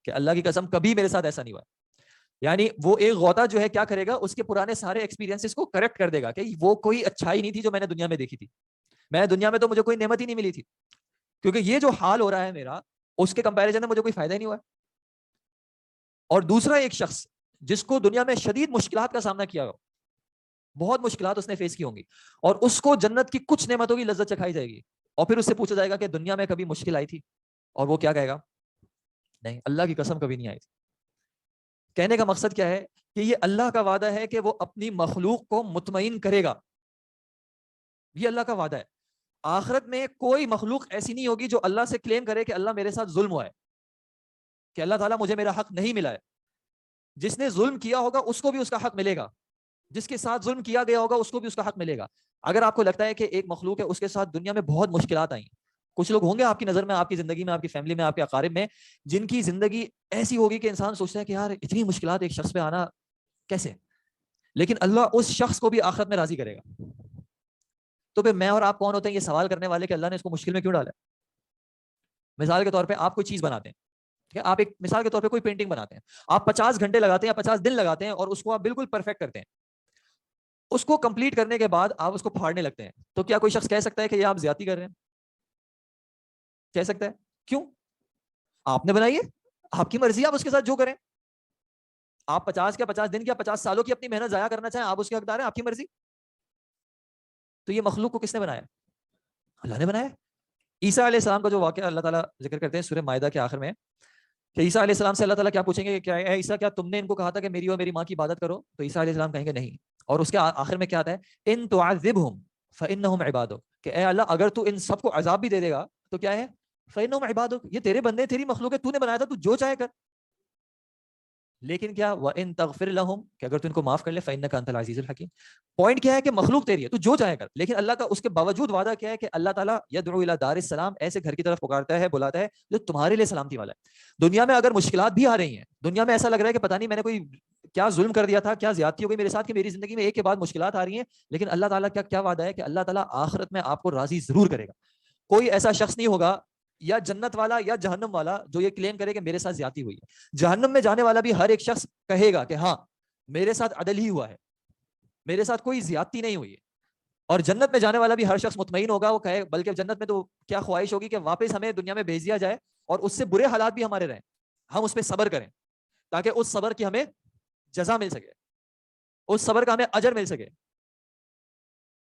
کہ اللہ کی قسم کبھی میرے ساتھ ایسا نہیں ہوا. یعنی وہ ایک غوطہ جو ہے کیا کرے گا, اس کے پرانے سارے ایکسپیرینسز کو کریکٹ کر دے گا کہ وہ کوئی اچھائی نہیں تھی جو میں نے دنیا میں دیکھی تھی. میں دنیا میں تو مجھے کوئی نعمت ہی نہیں ملی تھی, کیونکہ یہ جو حال ہو رہا ہے میرا, اس کے کمپیریزن میں مجھے کوئی فائدہ ہی نہیں ہوا. اور دوسرا ایک شخص جس کو دنیا میں شدید مشکلات کا سامنا کیا ہو, بہت مشکلات اس نے فیس کی ہوں گی, اور اس کو جنت کی کچھ نعمتوں کی لذت چکھائی جائے گی, اور پھر اس سے پوچھا جائے گا کہ دنیا میں کبھی مشکل آئی تھی, اور وہ کیا کہے گا؟ نہیں, اللہ کی قسم کبھی نہیں آئی تھی. کہنے کا مقصد کیا ہے کہ یہ اللہ کا وعدہ ہے کہ وہ اپنی مخلوق کو مطمئن کرے گا. یہ اللہ کا وعدہ ہے. آخرت میں کوئی مخلوق ایسی نہیں ہوگی جو اللہ سے کلیم کرے کہ اللہ میرے ساتھ ظلم ہوا ہے, کہ اللہ تعالیٰ مجھے میرا حق نہیں ملا ہے. جس نے ظلم کیا ہوگا اس کو بھی اس کا حق ملے گا, جس کے ساتھ ظلم کیا گیا ہوگا اس کو بھی اس کا حق ملے گا. اگر آپ کو لگتا ہے کہ ایک مخلوق ہے اس کے ساتھ دنیا میں بہت مشکلات آئیں, کچھ لوگ ہوں گے آپ کی نظر میں, آپ کی زندگی میں, آپ کی فیملی میں, آپ کے اقارب میں, جن کی زندگی ایسی ہوگی کہ انسان سوچتا ہے کہ یار اتنی مشکلات ایک شخص پہ آنا کیسے, لیکن اللہ اس شخص کو بھی آخرت میں راضی کرے گا. تو پھر میں اور آپ کون ہوتے ہیں یہ سوال کرنے والے کہ اللہ نے اس کو مشکل میں کیوں ڈالا؟ مثال کے طور پہ آپ کوئی چیز بناتے ہیں, آپ ایک مثال کے طور پہ کوئی پینٹنگ بناتے ہیں, آپ 50 گھنٹے لگاتے ہیں, 50 دن لگاتے ہیں, اور اس کو آپ بالکل پرفیکٹ کرتے ہیں. اس کو کمپلیٹ کرنے کے بعد آپ اس کو پھاڑنے لگتے ہیں, تو کیا کوئی شخص کہہ سکتا ہے کہ یہ آپ زیادتی کر رہے ہیں؟ کہہ سکتا ہے؟ کیوں؟ آپ نے بنائی ہے, آپ کی مرضی, آپ اس کے ساتھ جو کریں. آپ 50 کیا 50 دن کیا 50 سالوں کی اپنی محنت ضائع کرنا چاہیں, آپ اس کے حقدار ہیں, آپ کی مرضی. تو یہ مخلوق کو کس نے بنایا؟ اللہ نے بنایا. عیسیٰ علیہ السلام کا جو واقعہ اللہ تعالیٰ ذکر کرتے ہیں سورہ مائدہ کے آخر میں, کہ عیسیٰ علیہ السلام سے اللہ تعالیٰ کیا پوچھیں گے کہ اے عیسیٰ کیا تم نے ان کو کہا تھا کہ میری اور میری ماں کی عبادت کرو؟ تو عیسیٰ علیہ السلام کہیں گے نہیں. اور اس کے آخر میں کیا آتا ہے؟ ان تعذبہم فانہم عبادک, کہ اے اللہ اگر تو ان سب کو عذاب بھی دے دے گا تو کیا ہے؟ فانہم عبادک, یہ تیرے بندے تیری مخلوق ہے, تو نے بنایا تھا, تو جو چاہے کر. لیکن کیا وَإِن تَغْفِرْ لَهُمْ, کہ اگر تو ان کو معاف کر لے فَإِنَّكَ أَنْتَ الْعَزِيزُ الْحَكِيمُ. پوائنٹ کیا ہے کہ مخلوق تیری ہے, تو جو چاہے کر. لیکن اللہ کا اس کے باوجود وعدہ کیا ہے کہ اللہ تعالیٰ يدعو إلى دار السلام, ایسے گھر کی طرف پکارتا ہے, بلاتا ہے جو تمہارے لیے سلامتی والا ہے. دنیا میں اگر مشکلات بھی آ رہی ہیں, دنیا میں ایسا لگ رہا ہے کہ پتہ نہیں میں نے کوئی کیا ظلم کر دیا تھا, کیا زیادتی ہو گئی میرے ساتھ کہ میری زندگی میں ایک کے بعد مشکلات آ رہی ہیں, لیکن اللہ تعالیٰ کا کیا وعدہ ہے کہ اللہ تعالیٰ آخرت میں آپ کو راضی ضرور کرے گا. کوئی ایسا شخص نہیں ہوگا یا جنت والا یا جہنم والا جو یہ کلیم کرے کہ میرے ساتھ زیادتی ہوئی ہے. جہنم میں جانے والا بھی ہر ایک شخص کہے گا کہ ہاں میرے ساتھ عدل ہی ہوا ہے, میرے ساتھ کوئی زیادتی نہیں ہوئی ہے. اور جنت میں جانے والا بھی ہر شخص مطمئن ہوگا, وہ کہے, بلکہ جنت میں تو کیا خواہش ہوگی کہ واپس ہمیں دنیا میں بھیج دیا جائے اور اس سے برے حالات بھی ہمارے رہیں, ہم اس پہ صبر کریں تاکہ اس صبر کی ہمیں جزا مل سکے, اس صبر کا ہمیں اجر مل سکے.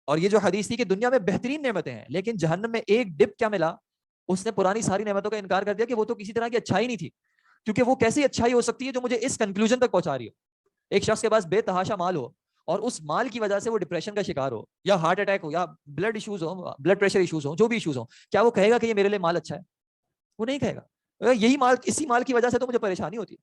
اور یہ جو حدیث تھی کہ دنیا میں بہترین نعمتیں ہیں لیکن جہنم میں ایک ڈپ کیا ملا, اس نے پرانی ساری نعمتوں کا انکار کر دیا کہ وہ تو کسی طرح کی اچھائی نہیں تھی, کیونکہ وہ کیسی اچھائی ہو سکتی ہے جو مجھے اس کنکلوژن تک پہنچا رہی ہو. ایک شخص کے پاس بے تحاشا مال ہو اور اس مال کی وجہ سے وہ ڈپریشن کا شکار ہو, یا ہارٹ اٹیک ہو, یا بلڈ ایشوز ہو, بلڈ پریشر ایشوز ہو, جو بھی ایشوز ہو, کیا وہ کہے گا کہ یہ میرے لیے مال اچھا ہے؟ وہ نہیں کہے گا. یہی مال, اسی مال کی وجہ سے تو مجھے پریشانی ہوتی ہے.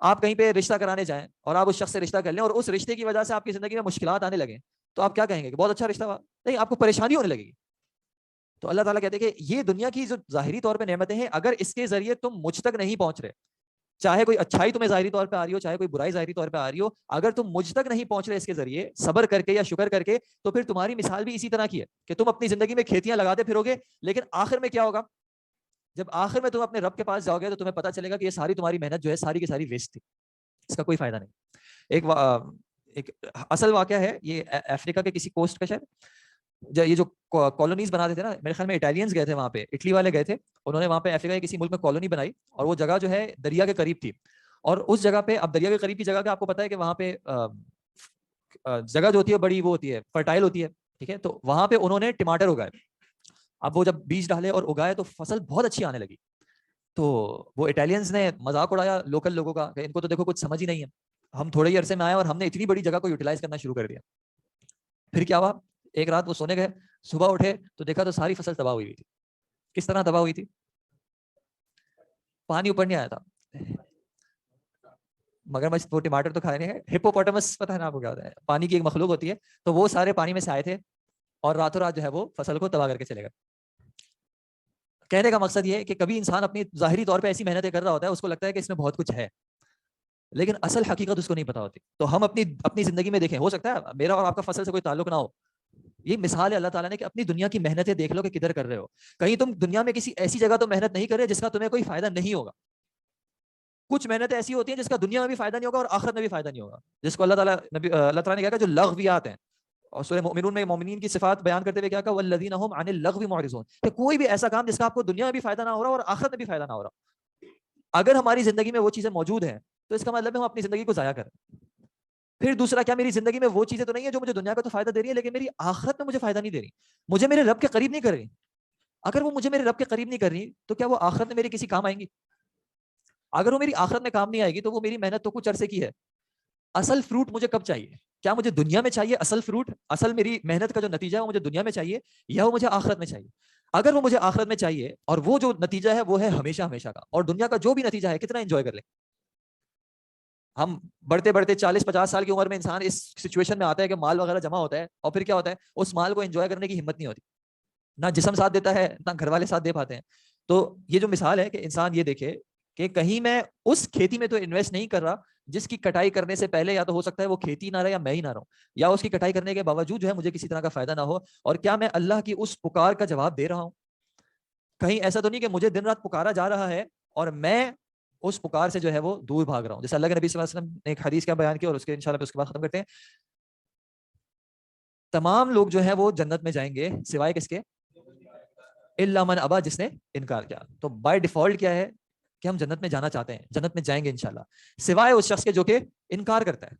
آپ کہیں پہ رشتہ کرانے جائیں اور آپ اس شخص سے رشتہ کر لیں اور اس رشتے کی وجہ سے آپ کی زندگی میں مشکلات آنے لگیں, تو آپ کیا کہیں گے کہ بہت اچھا رشتہ ہوا؟ نہیں, آپ کو پریشانی ہونے لگے گی. تو اللہ تعالیٰ کہتے ہیں کہ یہ دنیا کی جو ظاہری طور پہ نعمتیں ہیں, اگر اس کے ذریعے تم مجھ تک نہیں پہنچ رہے, چاہے کوئی اچھائی تمہیں ظاہری طور پہ آ رہی ہو, چاہے کوئی برائی ظاہری طور پہ آ رہی ہو, اگر تم مجھ تک نہیں پہنچ رہے اس کے ذریعے صبر کر کے یا شکر کر کے, تو پھر تمہاری مثال بھی اسی طرح کی ہے کہ تم اپنی زندگی میں کھیتیاں لگاتے پھرو گے, لیکن آخر میں کیا ہوگا؟ جب آخر میں تم اپنے رب کے پاس جاؤ گے تو تمہیں پتا چلے گا کہ یہ ساری تمہاری محنت جو ہے ساری کی ساری ویسٹ تھی, اس کا کوئی فائدہ نہیں. ایک اصل واقعہ ہے, یہ افریقہ کے کسی کوسٹ کا شہر, یہ جو کالونیز بناتے تھے نا, میرے خیال میں اٹالینز گئے تھے وہاں پہ, اٹلی والے گئے تھے, انہوں نے وہاں پہ افریقہ کے کسی ملک میں کالونی بنائی اور وہ جگہ جو ہے دریا کے قریب تھی. اور اس جگہ پہ, اب دریا کے قریب کی جگہ کا آپ کو پتا ہے کہ وہاں پہ جگہ جو ہوتی ہے بڑی وہ ہوتی ہے, فرٹائل ہوتی ہے, ٹھیک ہے. تو وہاں پہ انہوں نے ٹماٹر اگائے. اب وہ جب بیج ڈالے اور اگائے تو فصل بہت اچھی آنے لگی. تو وہ اٹالینز نے مذاق اڑایا لوکل لوگوں کا کہ ان کو تو دیکھو کچھ سمجھ ہی نہیں ہے, ہم تھوڑے ہی عرصے میں آئے اور ہم نے اتنی بڑی جگہ کو یوٹیلائز کرنا شروع کر دیا. پھر کیا ہوا, ایک رات وہ سونے گئے, صبح اٹھے تو دیکھا تو ساری فصل تباہ ہوئی تھی. کس طرح تباہ ہوئی تھی؟ پانی اوپر نہیں آیا تھا. مگرمچھ وہ ٹماٹر تو کھائے نہیں, ہپوپوٹامس پتہ ہے نا آپ کو کیا ہوتا ہے, پانی کی ایک مخلوق ہوتی ہے, تو وہ سارے پانی میں سے آئے تھے اور راتوں رات جو ہے وہ فصل کو تباہ کر کے چلے گئے. کہنے کا مقصد یہ ہے کہ کبھی انسان اپنی ظاہری طور پہ ایسی محنتیں کر رہا ہوتا ہے, اس کو لگتا ہے کہ اس میں بہت کچھ ہے, لیکن اصل حقیقت اس کو نہیں پتا ہوتی. تو ہم اپنی زندگی میں دیکھیں, ہو سکتا ہے میرا اور آپ کا فصل سے کوئی تعلق نہ ہو, یہ مثال ہے اللہ تعالیٰ نے کہ اپنی دنیا کی محنتیں دیکھ لو کہ کدھر کر رہے ہو. کہیں تم دنیا میں کسی ایسی جگہ تو محنت نہیں کر رہے جس کا تمہیں کوئی فائدہ نہیں ہوگا. کچھ محنتیں ایسی ہوتی ہیں جس کا دنیا میں بھی فائدہ نہیں ہوگا اور آخرت میں بھی فائدہ نہیں ہوگا, جس کو اللہ تعالیٰ نے کہا کہ جو لغویات ہیں. اور سورہ مومنون میں مومنین کی صفات بیان کرتے ہوئے کیا کہا, والذین هم عن اللغو معرضون, کہ کوئی بھی ایسا کام جس کا آپ کو دنیا میں بھی فائدہ نہ ہو رہا اور آخرت میں بھی فائدہ نہ ہو رہا. اگر ہماری زندگی میں وہ چیزیں موجود ہیں تو اس کا مطلب ہے ہم اپنی زندگی کو ضائع کریں. پھر دوسرا, کیا میری زندگی میں وہ چیزیں تو نہیں ہے جو مجھے دنیا کا تو فائدہ دے رہی ہے لیکن میری آخرت میں مجھے فائدہ نہیں دے رہی, مجھے میرے رب کے قریب نہیں کر رہی؟ اگر وہ مجھے میرے رب کے قریب نہیں کر رہی تو کیا وہ آخرت میں میری کسی کام آئیں گی؟ اگر وہ میری آخرت میں کام نہیں آئے گی تو وہ میری محنت تو کچھ عرصے کی ہے. اصل فروٹ مجھے کب چاہیے؟ کیا مجھے دنیا میں چاہیے اصل فروٹ, اصل میری محنت کا جو نتیجہ ہے وہ مجھے دنیا میں چاہیے یا وہ مجھے آخرت میں چاہیے؟ اگر وہ مجھے آخرت میں چاہیے اور وہ جو نتیجہ ہے وہ ہے ہمیشہ ہمیشہ کا, اور دنیا کا جو بھی نتیجہ ہے کتنا انجوائے کر لیں. ہم بڑھتے بڑھتے 40-50 سال کی عمر میں انسان اس سچویشن میں آتا ہے کہ مال وغیرہ جمع ہوتا ہے, اور پھر کیا ہوتا ہے, اس مال کو انجوائے کرنے کی ہمت نہیں ہوتی, نہ جسم ساتھ دیتا ہے نہ گھر والے ساتھ دے پاتے ہیں. تو یہ جو مثال ہے کہ انسان یہ دیکھے کہ کہیں میں اس کھیتی میں تو انویسٹ نہیں کر رہا جس کی کٹائی کرنے سے پہلے یا تو ہو سکتا ہے وہ کھیتی نہ رہے یا میں ہی نہ رہوں, یا اس کی کٹائی کرنے کے باوجود جو ہے مجھے کسی طرح کا فائدہ نہ ہو, اور کیا میں اللہ کی اس پکار کا جواب دے رہا ہوں؟ کہیں ایسا تو نہیں کہ مجھے دن رات پکارا جا رہا ہے اور میں اس پکار سے جو ہے وہ دور بھاگ رہا ہوں. جیسے اللہ کے نبی صلی اللہ علیہ وسلم نے ایک حدیث کا بیان کیا اور اس کے انشاءاللہ اس کے بعد ختم کرتے ہیں. تمام لوگ جو ہیں وہ جنت میں جائیں گے سوائے کس کے؟ الا من ابا, جس نے انکار کیا. تو بائی ڈیفالٹ کیا ہے کہ ہم جنت میں جانا چاہتے ہیں, جنت میں جائیں گے انشاءاللہ, سوائے اس شخص کے جو کہ انکار کرتا ہے.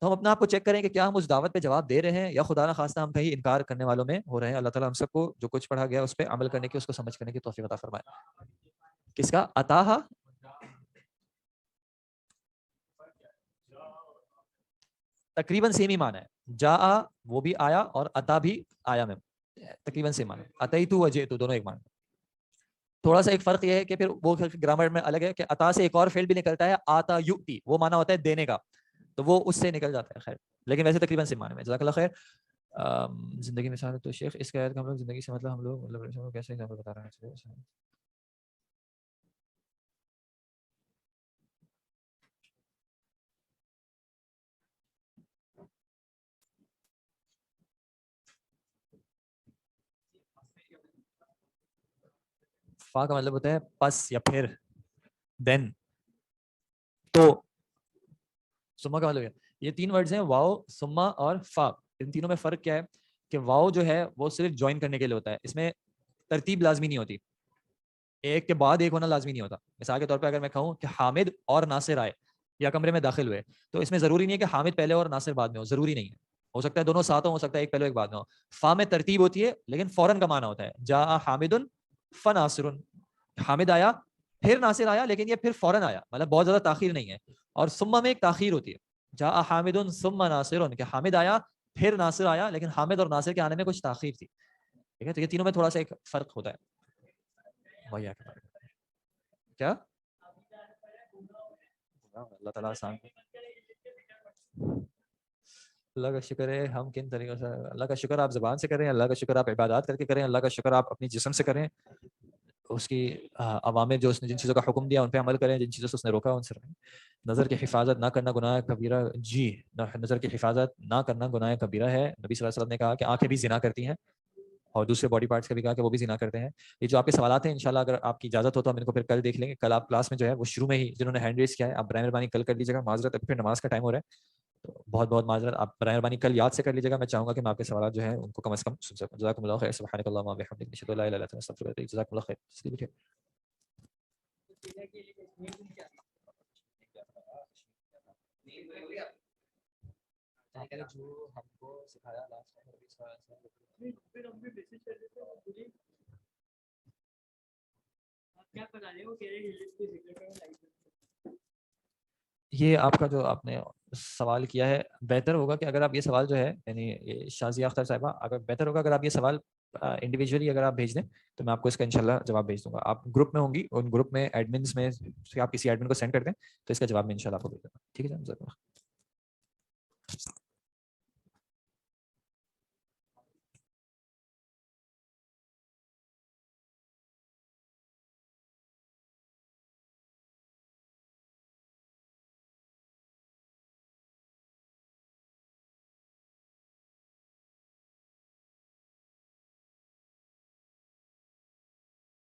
تو ہم اپنا آپ کو چیک کریں کہ کیا ہم اس دعوت پہ جواب دے رہے ہیں یا خدا نہ خواستہ ہم کہیں انکار کرنے والوں میں ہو رہے ہیں. اللہ تعالیٰ ہم سب کو جو کچھ پڑھا گیا اس پہ عمل کرنے کی, اس کو سمجھ کرنے کی توفیق عطا فرمائے. کس کا عطا؟ تقریباً سیم ہی معنی ہے. جا وہ بھی آیا اور عطا بھی آیا میں تقریباً سیم معنی. اتیتو وجئتو دونوں ایک معنی. تھوڑا سا ایک فرق یہ ہے کہ پھر وہ گرامر میں الگ ہے کہ عطا سے ایک اور فعل بھی نکلتا ہے, آتا یؤتی, وہ معنی ہوتا ہے دینے کا, تو وہ اس سے نکل جاتا ہے. خیر, لیکن ویسے تقریباً سیم معنی میں. جزاک اللہ خیر. زندگی میں سارے تو شیخ اس کا ہم لوگ زندگی سے مطلب ہم لوگ کیسے ایگزامپل بتا رہے ہیں. فا کا مطلب ہوتا ہے پس یا پھر، دین، تو. سما کا مطلب ہے یہ 3 ورڈز ہیں واؤ، سما اور فا. ان تینوں میں فرق کیا ہے کہ واؤ جو ہے وہ صرف جوائن کرنے کے لیے ہوتا ہے، اس میں ترتیب لازمی نہیں ہوتی، ایک کے بعد ایک ہونا لازمی نہیں ہوتا. مثال کے طور پہ اگر میں کہوں کہ حامد اور ناصر آئے یا کمرے میں داخل ہوئے، تو اس میں ضروری نہیں ہے کہ حامد پہلے اور ناصر بعد میں ہو، ضروری نہیں ہے، ہو سکتا ہے دونوں ساتھ ہو سکتا ہے ایک پہلے ایک بعد میں ہو. فا میں ترتیب ہوتی ہے لیکن فوراً کا معنی ہوتا ہے. جاء حامد فناصر، حامد آیا پھر ناصر آیا، لیکن یہ پھر فوراً آیا، مطلب بہت زیادہ تاخیر نہیں ہے. اور سما میں ایک تاخیر ہوتی ہے، جاء حامد ثم ناصر، کہ حامد آیا پھر ناصر آیا، لیکن حامد اور ناصر کے آنے میں کچھ تاخیر تھی. ٹھیک ہے، تو یہ تینوں میں تھوڑا سا ایک فرق ہوتا ہے. کیا اللہ تعالیٰ آسان، اللہ کا شکر ہے. ہم کن طریقوں سے، اللہ کا شکر آپ زبان سے کریں، اللہ کا شکر آپ عبادات کر کے کریں، اللہ کا شکر آپ اپنی جسم سے کریں، اس کی عوامر جو اس نے جن چیزوں کا حکم دیا ان پہ عمل کریں، جن چیزوں سے اس نے روکا ان سے رہیں. نظر کی حفاظت نہ کرنا گناہ کبیرہ، جی نظر کی حفاظت نہ کرنا گناہ کبیرہ ہے. نبی صلی اللہ علیہ وسلم نے کہا کہ آنکھیں بھی زنا کرتی ہیں، اور دوسرے باڈی پارٹس کا بھی کہا کہ وہ بھی زنا کرتے ہیں. یہ جو آپ کے سوالات ہیں انشاءاللہ اگر آپ کی اجازت ہو تو ہم ان کو پھر کل دیکھ لیں گے. کل آپ کلاس میں جو ہے وہ شروع میں ہی جنہوں نے ہینڈ ریز کیا ہے آپ برائے مہربانی کل کر لیجیے گا. معذرت ابھی پھر نماز کا ٹائم ہو رہا ہے، تو بہت بہت معذرت. آپ برائے مہربانی کل یاد سے کر لیجیے گا. میں چاہوں گا کہ میں آپ کے سوالات جو ہیں ان کو کم از کم سن سکوں. جزاکم اللہ خیر. سبحانک اللہم و بحمدک، اشہد ان لا الہ الا انت، استغفرک. جزاکم اللہ خیر. جو ہم کو سکھایا یہ آپ کا جو آپ نے سوال کیا ہے، بہتر ہوگا کہ اگر آپ یہ سوال جو ہے یعنی شازیہ اختر صاحبہ، اگر بہتر ہوگا اگر آپ یہ سوال انڈیویجولی اگر آپ بھیج دیں تو میں آپ کو اس کا انشاءاللہ جواب بھیج دوں گا. آپ گروپ میں ہوں گی، ان گروپ میں ایڈمنس میں آپ کسی ایڈمن کو سینڈ کر دیں تو اس کا جواب میں انشاءاللہ آپ کو بھیج دوں گا. ٹھیک ہے.